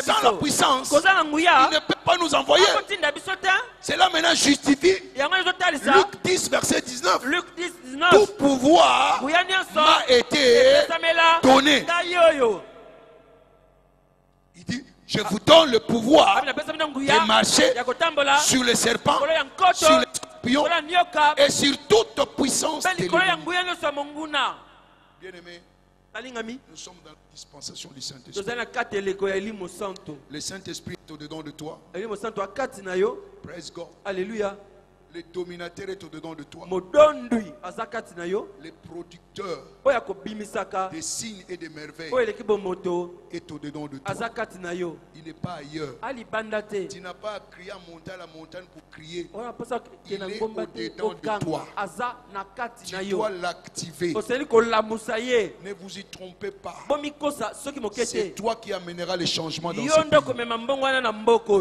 Sans la puissance, il ne peut pas nous envoyer. Cela maintenant justifie Luc 10, verset 19. Tout pouvoir m'a été donné. Il dit, je vous donne le pouvoir de marcher sur les serpents, sur les scorpions et sur toute puissance de l'ennemi. Bien-aimés, nous sommes dans la dispensation du Saint-Esprit. Le Saint-Esprit est au-dedans de toi. Praise God. Alléluia. Le dominateur est au-dedans de toi. Les producteurs des signes et des merveilles est au-dedans de toi. Il n'est pas ailleurs. Tu n'as pas à crier à monter à la montagne pour crier. Il est au-dedans de toi. Tu dois l'activer. Ne vous y trompez pas. C'est toi qui amèneras les changements dans ce pays.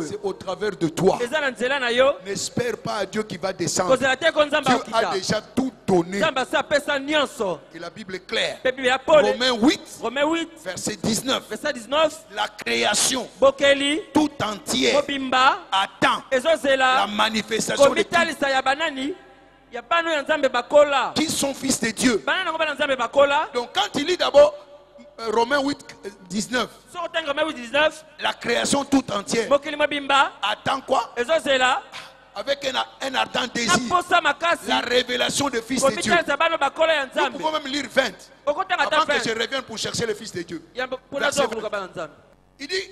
C'est au travers de toi. N'espère pas à Dieu qui va descendre. Dieu a déjà tout donné. Et la Bible est claire. Romains 8, verset 19. La création tout entière attend la manifestation de qui sont fils de Dieu. Donc quand il lit d'abord Romains 8, 19, la création tout entière attend quoi? Avec un ardent désir, la révélation des fils de Dieu. Nous pouvons même lire 20 avant que je revienne pour chercher les fils de Dieu. Il dit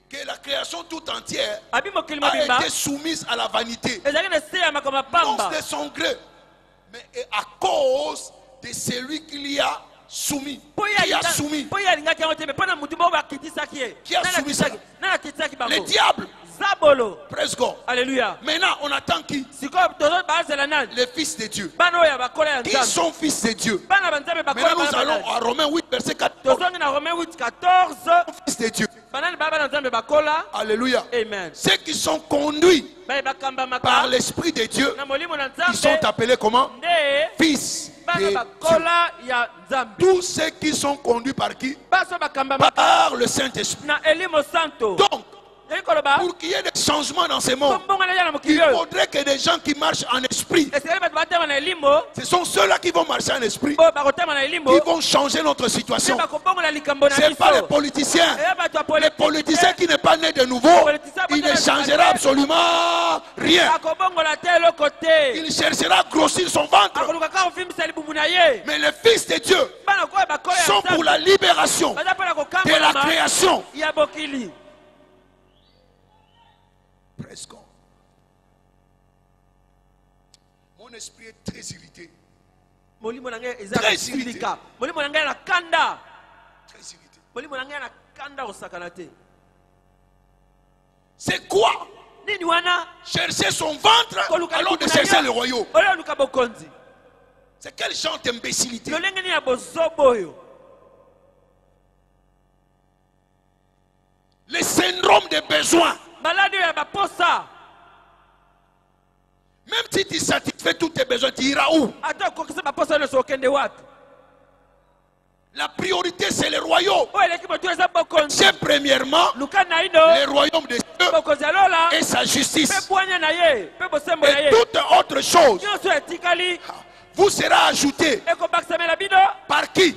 que la création tout entière a été soumise à la vanité, non de son gré, mais à cause de celui qui y a soumis. Qui a soumis? Qui a soumis ça? Le diable. Praise God. Alléluia. Maintenant, on attend qui? Les fils de Dieu. Qui sont fils de Dieu? Maintenant, nous allons à Romains 8, verset 14. Fils de Dieu. Alléluia. Amen. Ceux qui sont conduits par l'Esprit de Dieu, ils sont appelés comment? Fils de Dieu. Tous ceux qui sont conduits par qui? Par le Saint-Esprit. Donc, pour qu'il y ait des changements dans ce monde, il faudrait que des gens qui marchent en esprit, ce sont ceux-là qui vont marcher en esprit, qui vont changer notre situation. Ce n'est pas les politiciens. Les politiciens qui n'est pas né de nouveau, il ne changera absolument rien. Il cherchera à grossir son ventre. Mais les fils de Dieu sont pour la libération de la création. Praise God. Mon esprit est très irrité. Très irrité. C'est quoi? Chercher son ventre alors de chercher le royaume. C'est quel genre d'imbécilité? Le syndrome des besoins. Même si tu satisfais tous tes besoins, tu iras où? La priorité, c'est le royaume. C'est premièrement le royaume de Dieu et sa justice. Et toute autre chose vous sera ajouté. Par qui?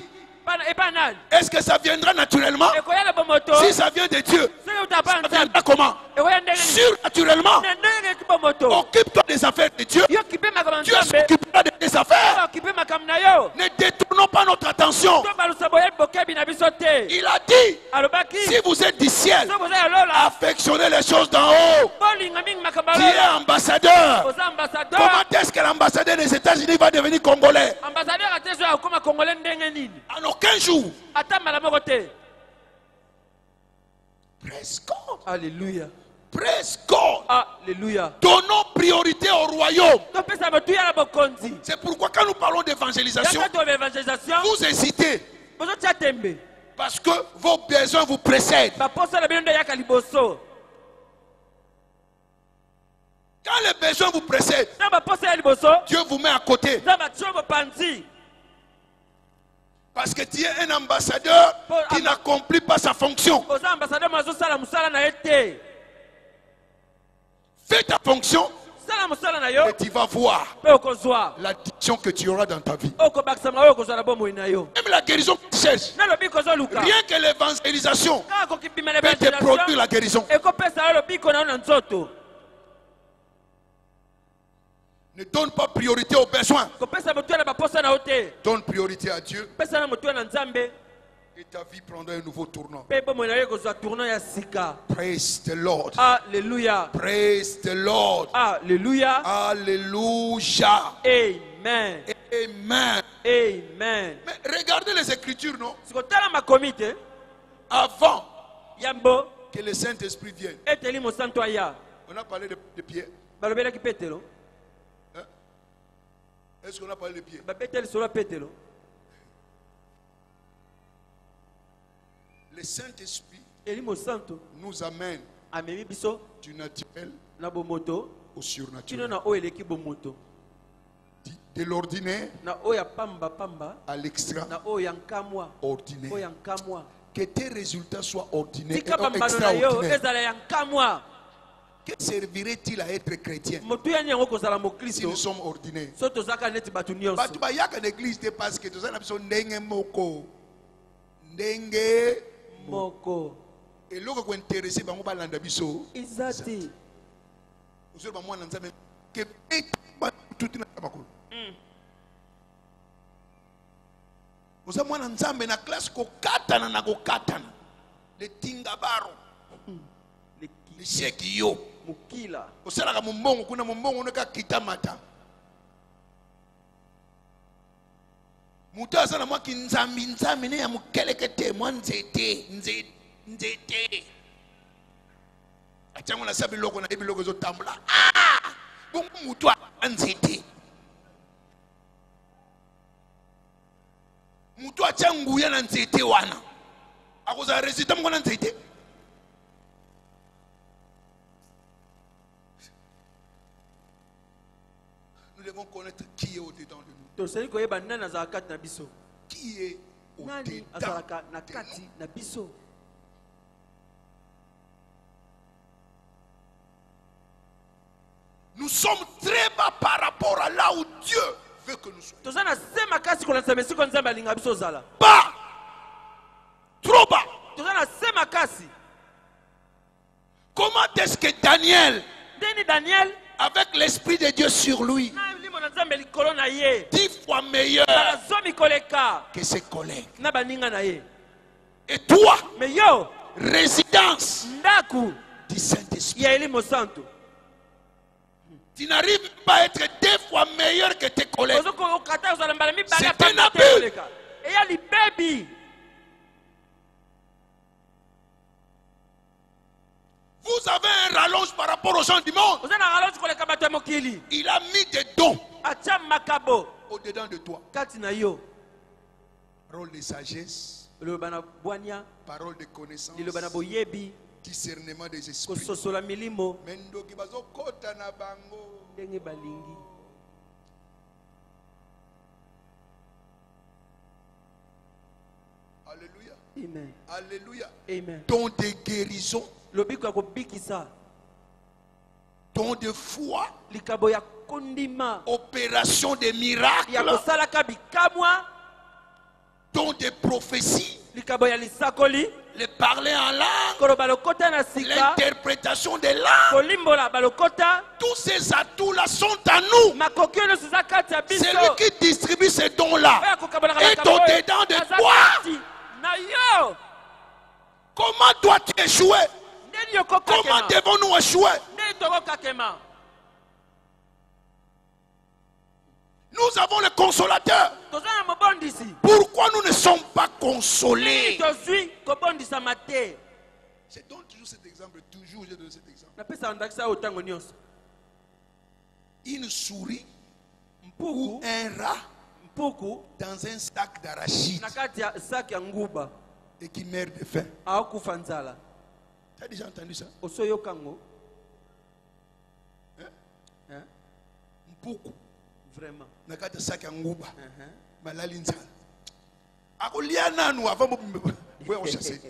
Est-ce que ça viendra naturellement? Si ça vient de Dieu, ça viendra comment? Surnaturellement. Occupe-toi des affaires de Dieu. Dieu s'occupera de tes affaires. Ne détournons pas notre attention. Il a dit, si vous êtes du ciel, affectionnez les choses d'en haut. Tu es ambassadeur. Comment est-ce que l'ambassadeur des États-Unis va devenir congolais? En aucun jour. Praise God. Alléluia. Praise God. Alléluia. Donnons priorité au royaume. C'est pourquoi quand nous parlons d'évangélisation, vous hésitez. Parce que vos besoins vous précèdent. Quand les besoins vous précèdent, Dieu vous met à côté. Parce que tu es un ambassadeur qui n'accomplit pas sa fonction. Fais ta fonction et tu vas voir la direction que tu auras dans ta vie. Même la guérison que tu cherches. Rien que l'évangélisation peut te produire la guérison. Ne donne pas priorité aux besoins. Donne priorité à Dieu. Et ta vie prendra un nouveau tournant. Praise the Lord. Alléluia. Praise the Lord. Alléluia. Alléluia. Amen. Amen. Amen. Mais regardez les Écritures, non? Avant que le Saint-Esprit vienne. On a parlé de Pierre. Hein? Est-ce qu'on a parlé de Pierre? Le Saint-Esprit nous amène du naturel au surnaturel. De l'ordinaire à l'extraordinaire. Que tes résultats soient ordinaires et extraordinaires. Que servirait-il à être chrétien si nous sommes ordinaires? Parce que Moko. Et l'autre qui est intéressé par moi, biso. Exactement. Vous avez nzambe na classe ko katana na ko katana. Le tingabaro. Le sheki yo. Mukila. Osala ka mumbongo kuna mumbongo neka kitamata. Muta sana mwa kinzambi nzambi ne ya mukelekete mwa nzete nzete. Achango na sabi loko na ebi loko zo tambula. Bongo mutu nzete. Mutu achangu ya na nzete wana. Akoza résultat mko na nzete. Nous devons connaître qui est au-dedans de nous. Qui est au-dedans de nous? Nous sommes très bas par rapport à là où Dieu veut que nous soyons. Bas. Trop bas. Comment est-ce que Daniel, avec l'Esprit de Dieu sur lui, 10 fois meilleur que ses collègues? Et toi, résidence du Saint-Esprit, tu n'arrives pas à être 2 fois meilleur que tes collègues. C'est un abus. Vous avez un rallonge par rapport aux gens du monde. Il a mis des dons au-dedans de toi. Parole de sagesse, parole de connaissance, discernement des esprits. Alléluia. Amen. Alléluia. Amen. Don de guérison, don de foi, opération de miracles, don de prophétie, le parler en langue, l'interprétation des langues, tous ces atouts-là sont à nous. C'est lui qui distribue ces dons-là. Et au-dedans de toi, comment dois-tu échouer? Comment devons-nous échouer? Nous avons le consolateur. Pourquoi nous ne sommes pas consolés? Je donne toujours cet exemple. Toujours je donne cet exemple. Une souris ou un rat dans un sac d'arachide et qui meurt de faim. Tu as déjà entendu ça? Mpuku. Vraiment. Nakata sac nguba. Malali nzala. Akolia nanu avant boye on chasser.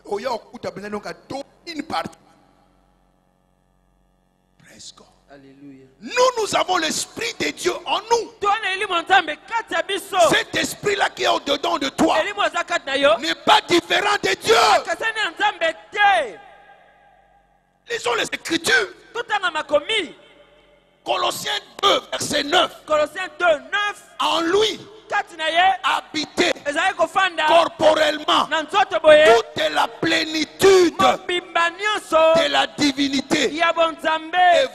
Oya okuta bena donc à une partie. Presque. Alléluia. Nous avons l'esprit de Dieu en nous. Cet esprit-là qui est au-dedans de toi n'est pas différent de Dieu. Lisons les Écritures. Colossiens 2, verset 9. Colossiens 2, 9. En lui, habiter corporellement toute la plénitude de la divinité. Et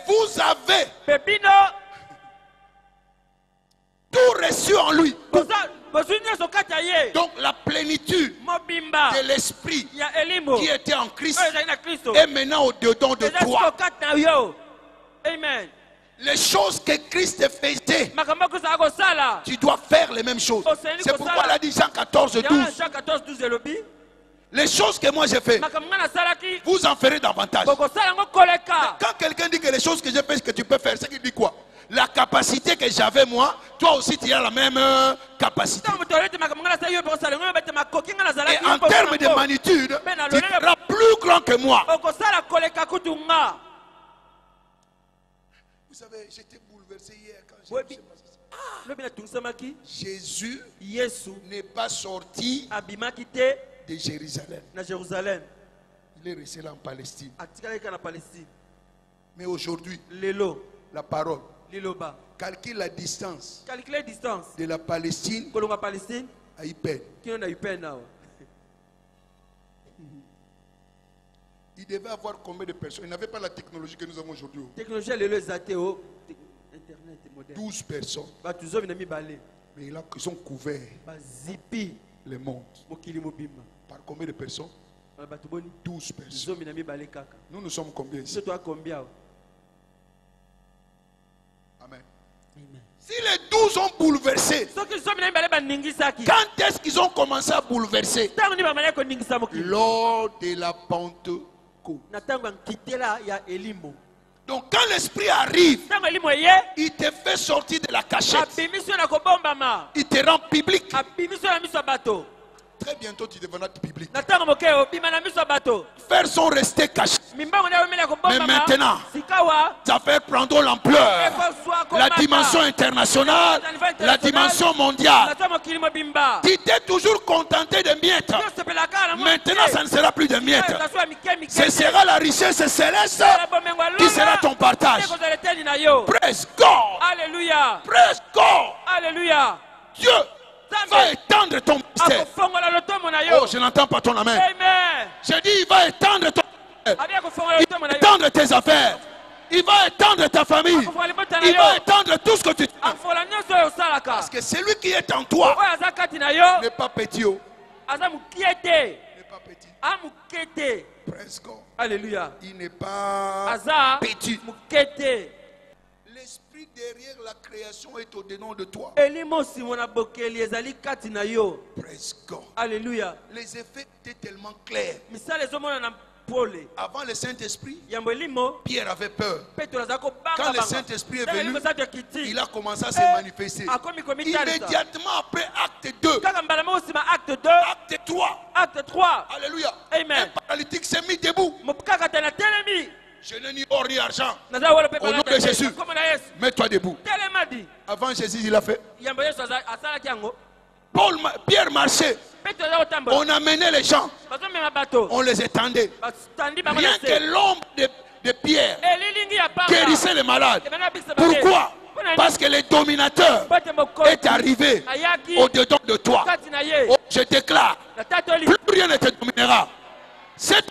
vous avez tout reçu en lui. Donc la plénitude de l'esprit qui était en Christ est maintenant au-dedans de toi. Amen. Les choses que Christ faisait, tu dois faire les mêmes choses. C'est pourquoi il a dit Jean 14, 12. Les choses que moi j'ai fait, vous en ferez davantage. Quand quelqu'un dit que les choses que j'ai fait, que tu peux faire, c'est qu'il dit quoi? La capacité que j'avais moi, toi aussi tu as la même capacité. Et en termes de magnitude, tu seras plus grand que moi. Vous savez, j'étais bouleversé hier quand j'ai vu ça. Jésus n'est pas sorti de Jérusalem. Il est resté là en Palestine. Mais aujourd'hui, la parole calcule la distance de la Palestine à Ypen. Il devait avoir combien de personnes? Il n'avait pas la technologie que nous avons aujourd'hui. 12 personnes. Mais ils ont couvert le monde. Par combien de personnes? 12 personnes. Nous sommes combien ici? Amen. Si les 12 ont bouleversé, quand est-ce qu'ils ont commencé à bouleverser? Lors de la Pentecôte. Donc quand l'esprit arrive, il te fait sortir de la cachette. Il te rend public. Très bientôt tu deviendras public. Faire sont restés cachés. Mais maintenant, ça fait prendre l'ampleur. La dimension internationale, la dimension mondiale. Tu t'es toujours contenté de miettes. Maintenant, ça ne sera plus de miettes. Ce sera la richesse céleste qui sera ton partage. Praise God. Alléluia. Praise God. Alléluia. Dieu va étendre ton ministère. Oh, je n'entends pas ton amen. Je dis, il va étendre ton ministère. Il va étendre tes affaires. Il va étendre ta famille. Il va étendre tout ce que tu fais. Parce que celui qui est en toi n'est pas petit. N'est pas petit. Presque. Alléluia. Il n'est pas petit. L'esprit derrière la création est au-dedans de toi. Praise God. Alléluia. Les effets étaient tellement clairs. Avant le Saint-Esprit, Pierre avait peur. Quand le Saint-Esprit est venu, il a commencé à se manifester. Immédiatement après acte 2, acte 3, alléluia, un paralytique s'est mis debout. Je n'ai ni or ni argent. Au nom de Jésus, mets-toi debout. Avant Jésus, il a fait. Pierre marchait. On amenait les gens. On les étendait. Rien que l'ombre de Pierre guérissait les malades. Pourquoi? Parce que le dominateur est arrivé au-dedans de toi. Oh, je déclare, plus rien ne te dominera. Cette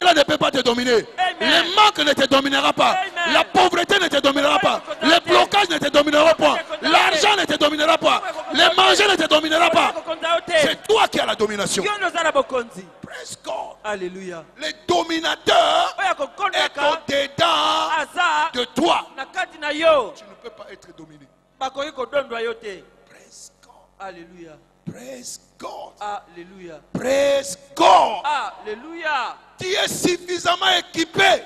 là ne peut pas te dominer. Le manque ne te dominera pas. La pauvreté ne te dominera pas. Le blocage ne te dominera pas. L'argent ne te dominera pas. Le manger ne te dominera pas. C'est toi qui as la domination. Praise God. Alléluia. Le dominateur est au-dedans de toi. Tu ne peux pas être dominé. Praise God. Alléluia. Praise God. Alléluia. Praise God. Alléluia. Tu es suffisamment équipé.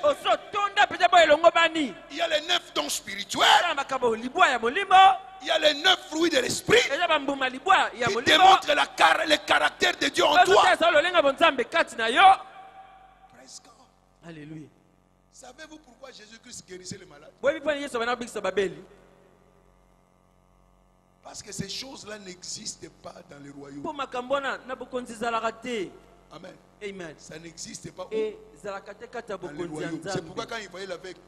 Il y a les 9 dons spirituels. Il y a les 9 fruits de l'esprit qui démontrent le caractère de Dieu en toi. Praise God. Alléluia. Savez-vous pourquoi Jésus-Christ guérissait les malades? Parce que ces choses-là n'existent pas dans le royaume. Amen. Amen. Ça n'existe pas où? Dans le royaume. C'est pourquoi quand il voyait l'aveugle,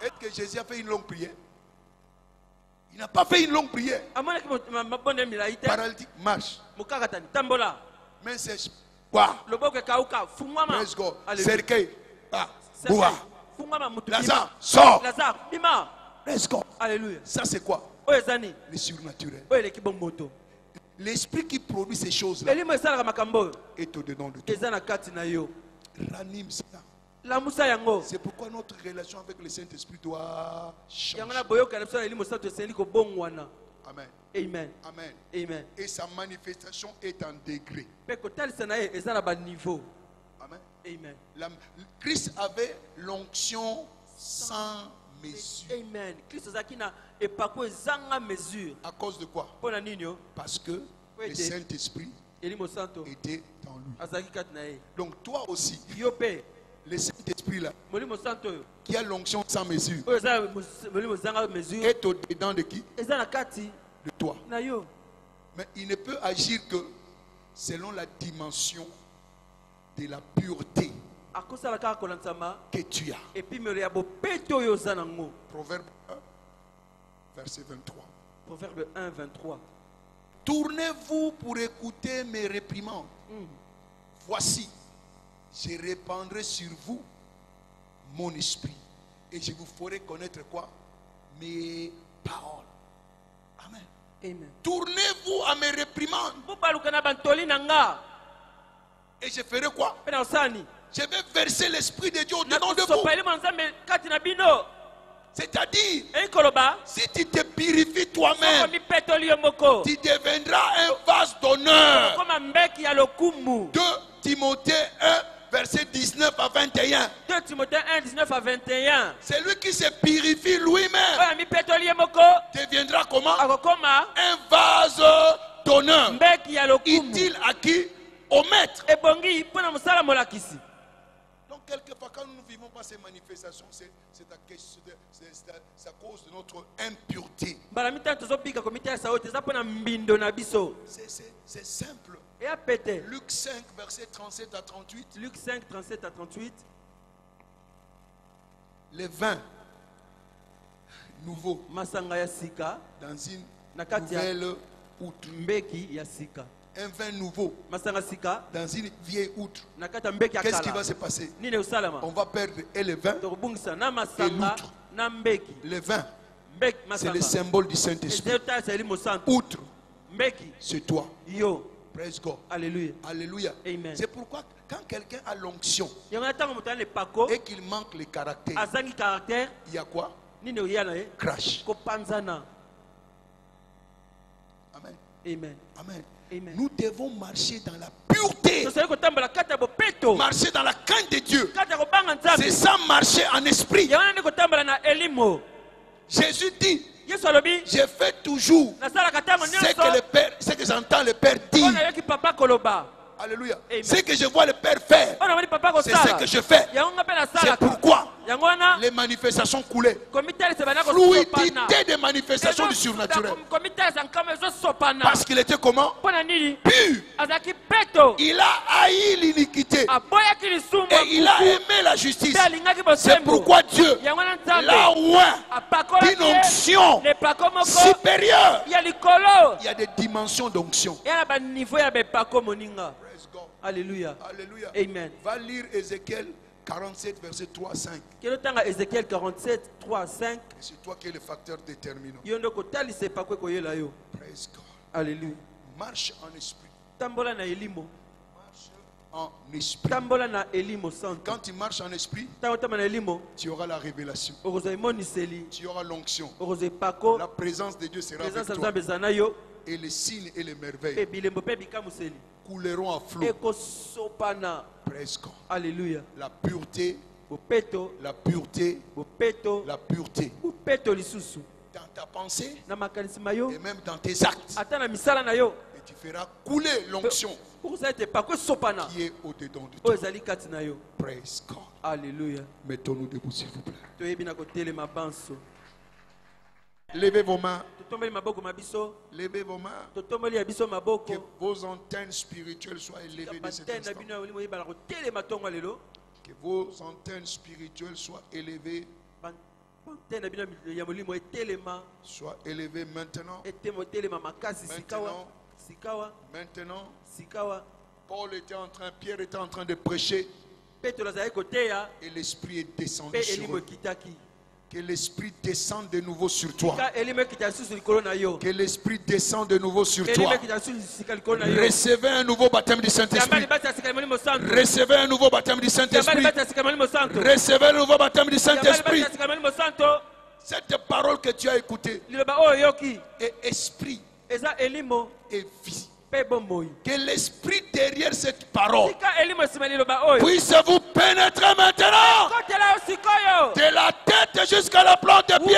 est-ce que Jésus a fait une longue prière? Il n'a pas fait une longue prière. Paralytique, marche. Main sèche, bois. Praise God. Cercueil, bois. Lazare, sort. Praise God. Alléluia. Ça c'est quoi? Le surnaturel. L'esprit qui produit ces choses-là est au-dedans de toi. Ranime ça. C'est pourquoi notre relation avec le Saint-Esprit doit changer. Amen. Amen. Amen. Amen. Et sa manifestation est en degré. Amen. Amen. Christ avait l'onction sans mesure. Amen. Christ est pas mesure. À cause de quoi? Parce que le Saint-Esprit était en lui. Donc toi aussi, le Saint-Esprit là, qui a l'onction sans mesure, est au-dedans de qui? De toi. Mais il ne peut agir que selon la dimension de la pureté que tu as. Proverbe 1, verset 23. Proverbe 1, 23. Tournez-vous pour écouter mes réprimandes. Voici, je répandrai sur vous mon esprit et je vous ferai connaître quoi? Mes paroles. Amen. Amen. Tournez-vous à mes réprimandes. Et je ferai quoi? Je vais verser l'esprit de Dieu au-dedans de vous. C'est-à-dire, si tu te purifies toi-même, tu deviendras un vase d'honneur. 2 Timothée 1, verset 19 à 21. 2 Timothée 1, 19 à 21. Celui qui se purifie lui-même deviendra comment? Un vase d'honneur. Utile à qui? Au maître. Donc quelquefois quand nous ne vivons pas ces manifestations, c'est à cause de notre impureté. C'est simple. Luc 5, verset 37 à 38. Luc 5, 37 à 38. Les vins nouveaux dans une nouvelle outre. Un vin nouveau dans une vieille outre. Qu'est-ce qui va se passer? On va perdre et le vin et l'outre. Le vin, c'est le symbole du Saint-Esprit. Outre, c'est toi. Praise God. Alléluia. Alléluia. Amen. C'est pourquoi quand quelqu'un a l'onction et qu'il manque le caractère, il y a quoi? Crash. Amen. Amen. Amen. Nous devons marcher dans la pureté. Marcher dans la crainte de Dieu. C'est ça, marcher en esprit. Jésus dit, je fais toujours ce que j'entends le Père dire. Alléluia. Ce que je vois le Père faire, c'est ce que je fais. C'est pourquoi les manifestations coulaient. Fluidité des manifestations du surnaturel. Parce qu'il était comment? Pur. Il a haï l'iniquité. Et il a aimé la justice. C'est pourquoi Dieu l'a oint d'une onction supérieure. Il y a des dimensions d'onction. Alléluia. Alléluia. Amen. Va lire Ézéchiel 47, verset 3 à 5. Ézéchiel 47, 3 à 5. C'est toi qui es le facteur déterminant. Praise God. Alléluia. Marche en esprit. Tambola na elimo. Marche en esprit. Tambola na elimo santo. Quand tu marches en esprit, tu auras la révélation. Tu auras l'onction. La présence de Dieu sera avec toi. Et les signes et les merveilles couleront à flot. Praise God. Alléluia. La pureté. La pureté. La pureté. Dans ta pensée et même dans tes actes. Et tu feras couler l'onction qui est au-dedans de toi. Praise God. Alléluia. Mettons-nous debout s'il vous plaît. Levez vos mains. Levez vos mains. Que vos antennes spirituelles soient élevées de cet instant. Que vos antennes spirituelles soient élevées. Soient élevées maintenant. Maintenant. Paul était en train, Pierre était en train de prêcher. Et l'Esprit est descendu sur eux. Que l'Esprit descende de nouveau sur toi. Que l'Esprit descende de nouveau sur toi. Recevez un nouveau baptême du Saint-Esprit. Recevez un nouveau baptême du Saint-Esprit. Recevez un nouveau baptême du Saint-Esprit. Cette parole que tu as écoutée est esprit et vie. Que l'esprit derrière cette parole puisse vous pénétrer maintenant de la tête jusqu'à la plante des pieds.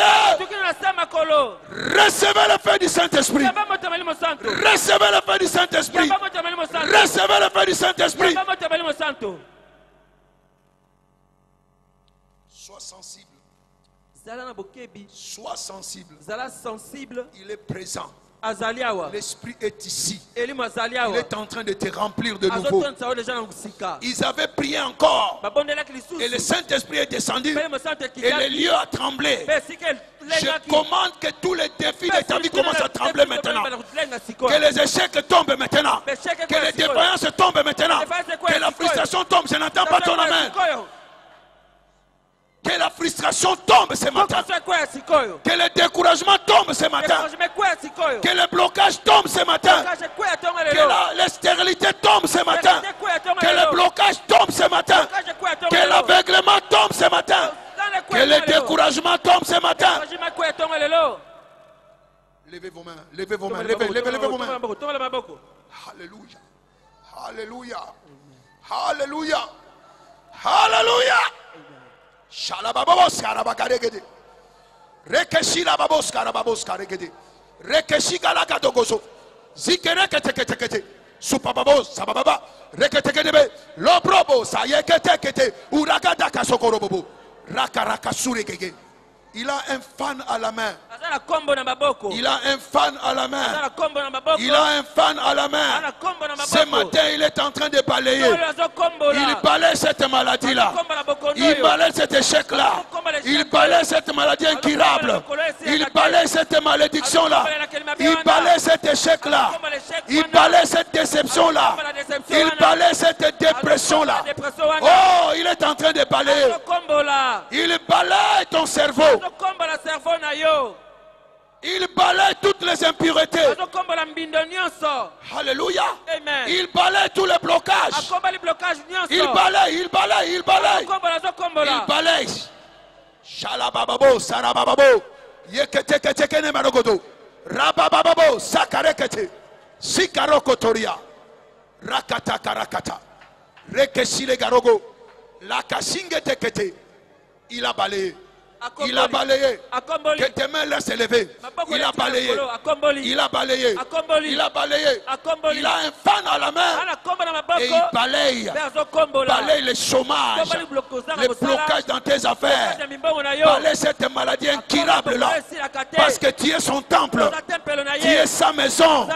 Recevez le feu du Saint-Esprit. Recevez le feu du Saint-Esprit. Recevez le feu du Saint-Esprit. Sois sensible. Sois sensible. Il est présent. L'Esprit est ici. Il est en train de te remplir de nouveau. Ils avaient prié encore. Et le Saint-Esprit est descendu. Et le lieu a tremblé. Je commande que tous les défis de ta vie commencent à trembler maintenant. Que les échecs tombent maintenant. Que les défaillances tombent maintenant. Que la frustration tombe. Je n'entends pas ton amen. Que la frustration tombe ce matin. Que le découragement tombe ce matin. Que le blocage tombe ce matin. Que la stérilité tombe ce matin. Que le blocage tombe ce matin. Que l'aveuglement tombe ce matin. Que le découragement tombe ce matin. Levez vos mains. Levez vos mains. Levez vos mains. Alléluia. Alléluia. Alléluia. Alléluia. Shalababos karabakaregede. Rekeshi lababos karababos karegede. Rekeshi galakadogoso. Zikere ketekete. Supababos sabababa. Reketekede. Lobrobo sayeketekete. Uragada kasokorobobo. Rakaraka suregege. Il a un fan à la main. Il a un fan à la main. Il a un fan à la main. Ce matin, il est en train de balayer. Il balaye cette maladie-là. Il balaye cet échec-là. Il balaye cette maladie incurable. Il balaye cette malédiction-là. Il balaye cet échec-là. Il balaye cette déception-là. Il balaye cette dépression-là. Oh, il est en train de balayer. Il balaye ton cerveau. Il balaye toutes les impuretés. Alléluia. Il balaye tous les blocages. Il balaye. Il balaye. Shalabababo, sarabababo. Yeketeketeke marogodo. Rabababo, sakarekete. Sikarokotoria. Rakata karakata. Rekeshile garogo. Lakasinge tekete. Il a balayé. Il a balayé. Que tes mains laissent élever. Il a balayé. Il a balayé. Il a balayé. Il a un fan à la main. Et il balaye. Balaye le chômage. Le blocage dans tes affaires. Balaye cette maladie incurable là. Parce que tu es son temple. Tu es sa maison.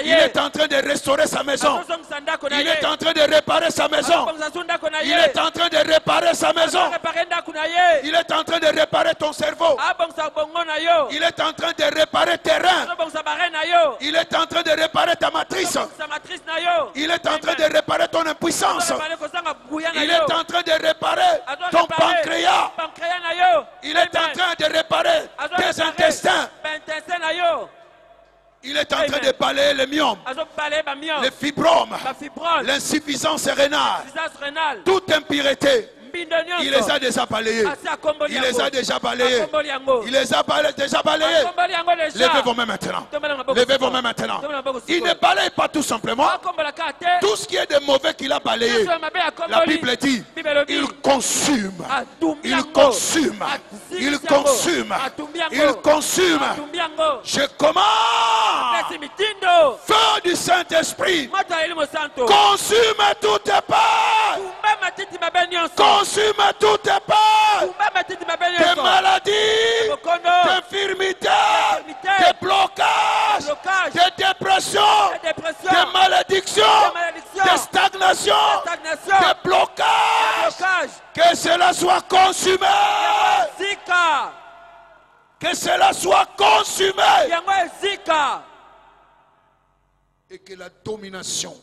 Il est en train de restaurer sa maison. Il est en train de réparer sa maison. Il est en train de réparer sa maison. Il est en train de réparer ton cerveau. Il est en train de réparer tes reins. Il est en train de réparer ta matrice. Il est en train de réparer ton impuissance. Il est en train de réparer ton pancréas. Il est en train de réparer tes intestins. Il est en train de balayer les myomes, les fibromes, l'insuffisance rénale, toute impureté. Il les a déjà balayés. Il les a déjà balayés. Il les a déjà balayés. Levez vos mains maintenant. Levez vos mains maintenant. Il ne balaye pas tout simplement. Tout ce qui est de mauvais qu'il a balayé. La Bible dit, il consume. Il consume. Il consume. Il consume. Je commande. Feu du Saint-Esprit. Consume toutes tes parts. Consume toutes tes parts. Tes maladies. Tes infirmités. Tes blocages. Tes dépressions. Tes malédictions. Tes stagnations. Tes blocages. Que cela soit consumé. Que cela soit consumé. Et que la domination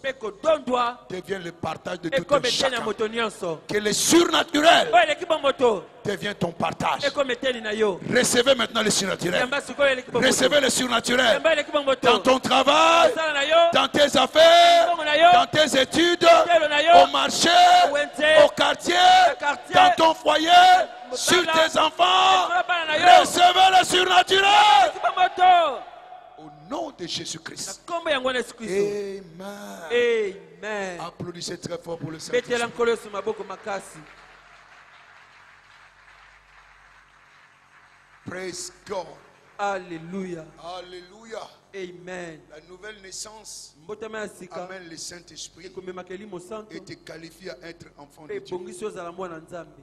devienne le partage de tout un chacun. Que le surnaturel devienne ton partage. Recevez maintenant le surnaturel. Recevez le surnaturel. Dans ton travail, dans tes affaires, dans tes études, au marché, au quartier, dans ton foyer, sur tes enfants. Recevez le surnaturel. Au nom de Jésus-Christ. Amen. Amen. Applaudissez très fort pour le Saint-Esprit. Praise God. Alléluia. Alléluia. Amen. La nouvelle naissance amène le Saint-Esprit et te qualifie à être enfant de Dieu.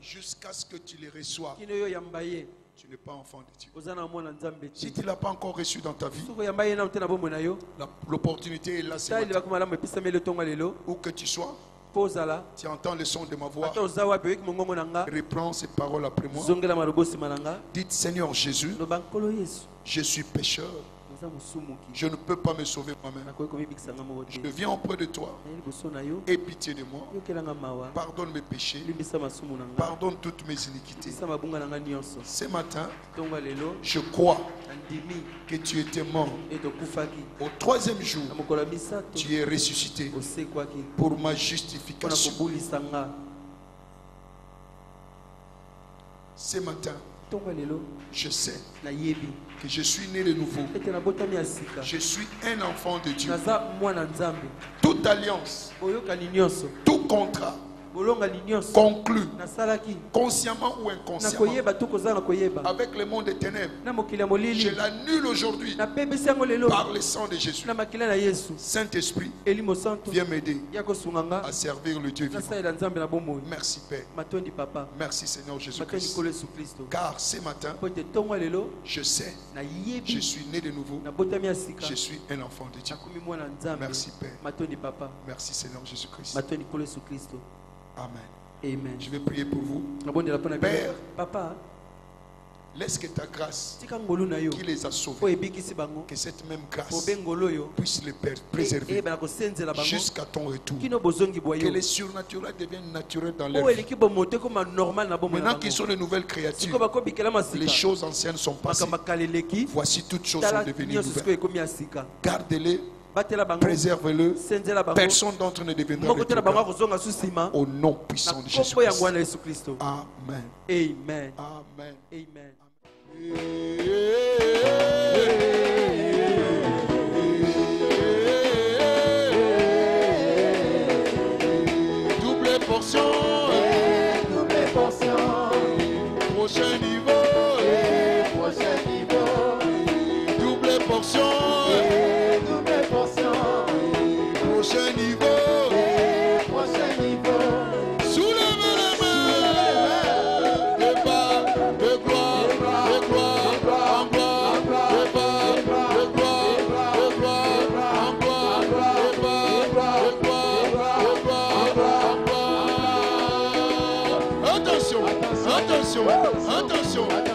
Jusqu'à ce que tu les reçoives. Tu n'es pas enfant de Dieu. Si tu ne l'as pas encore reçu dans ta vie, l'opportunité est là. Où que tu sois, tu entends le son de ma voix. Reprends ces paroles après moi. Dites, Seigneur Jésus, je suis pécheur. Je ne peux pas me sauver moi-même. Je viens auprès de toi. Aie pitié de moi. Pardonne mes péchés. Pardonne toutes mes iniquités. Ce matin, je crois que tu étais mort. Au troisième jour, tu es ressuscité pour ma justification. Ce matin, je sais que je suis né de nouveau. Je suis un enfant de Dieu. Toute alliance, tout contrat conclu, consciemment ou inconsciemment, avec le monde des ténèbres, je l'annule aujourd'hui par le sang de Jésus. Saint-Esprit, viens m'aider à servir le Dieu vivant. Merci Père. Merci Seigneur Jésus-Christ. Car ce matin, je sais, je suis né de nouveau, je suis un enfant de Dieu. Merci Père. Merci Seigneur Jésus-Christ. Amen. Amen. Je vais prier pour vous. Père, Papa, laisse que ta grâce qui les a sauvés, que cette même grâce puisse les préserver jusqu'à ton retour. Que les surnaturels deviennent naturels dans leur vie. Maintenant qu'ils sont de nouvelles créatures, les choses anciennes sont passées. Voici toutes choses sont devenues nouvelles. Gardez-les. Préserve-le. Personne d'entre eux ne deviendra retrouvé. Au nom puissant de Jésus-Christ. Amen. Amen. Amen. Amen. Double portion. Double portion. Prochain niveau. portions. Prochain niveau. Soulevez les mains. De bas, de gloire, de gloire, en gloire, de bas, de gloire, de gloire, en gloire, de bas, de gloire, de gloire, en gloire. Attention, attention, attention.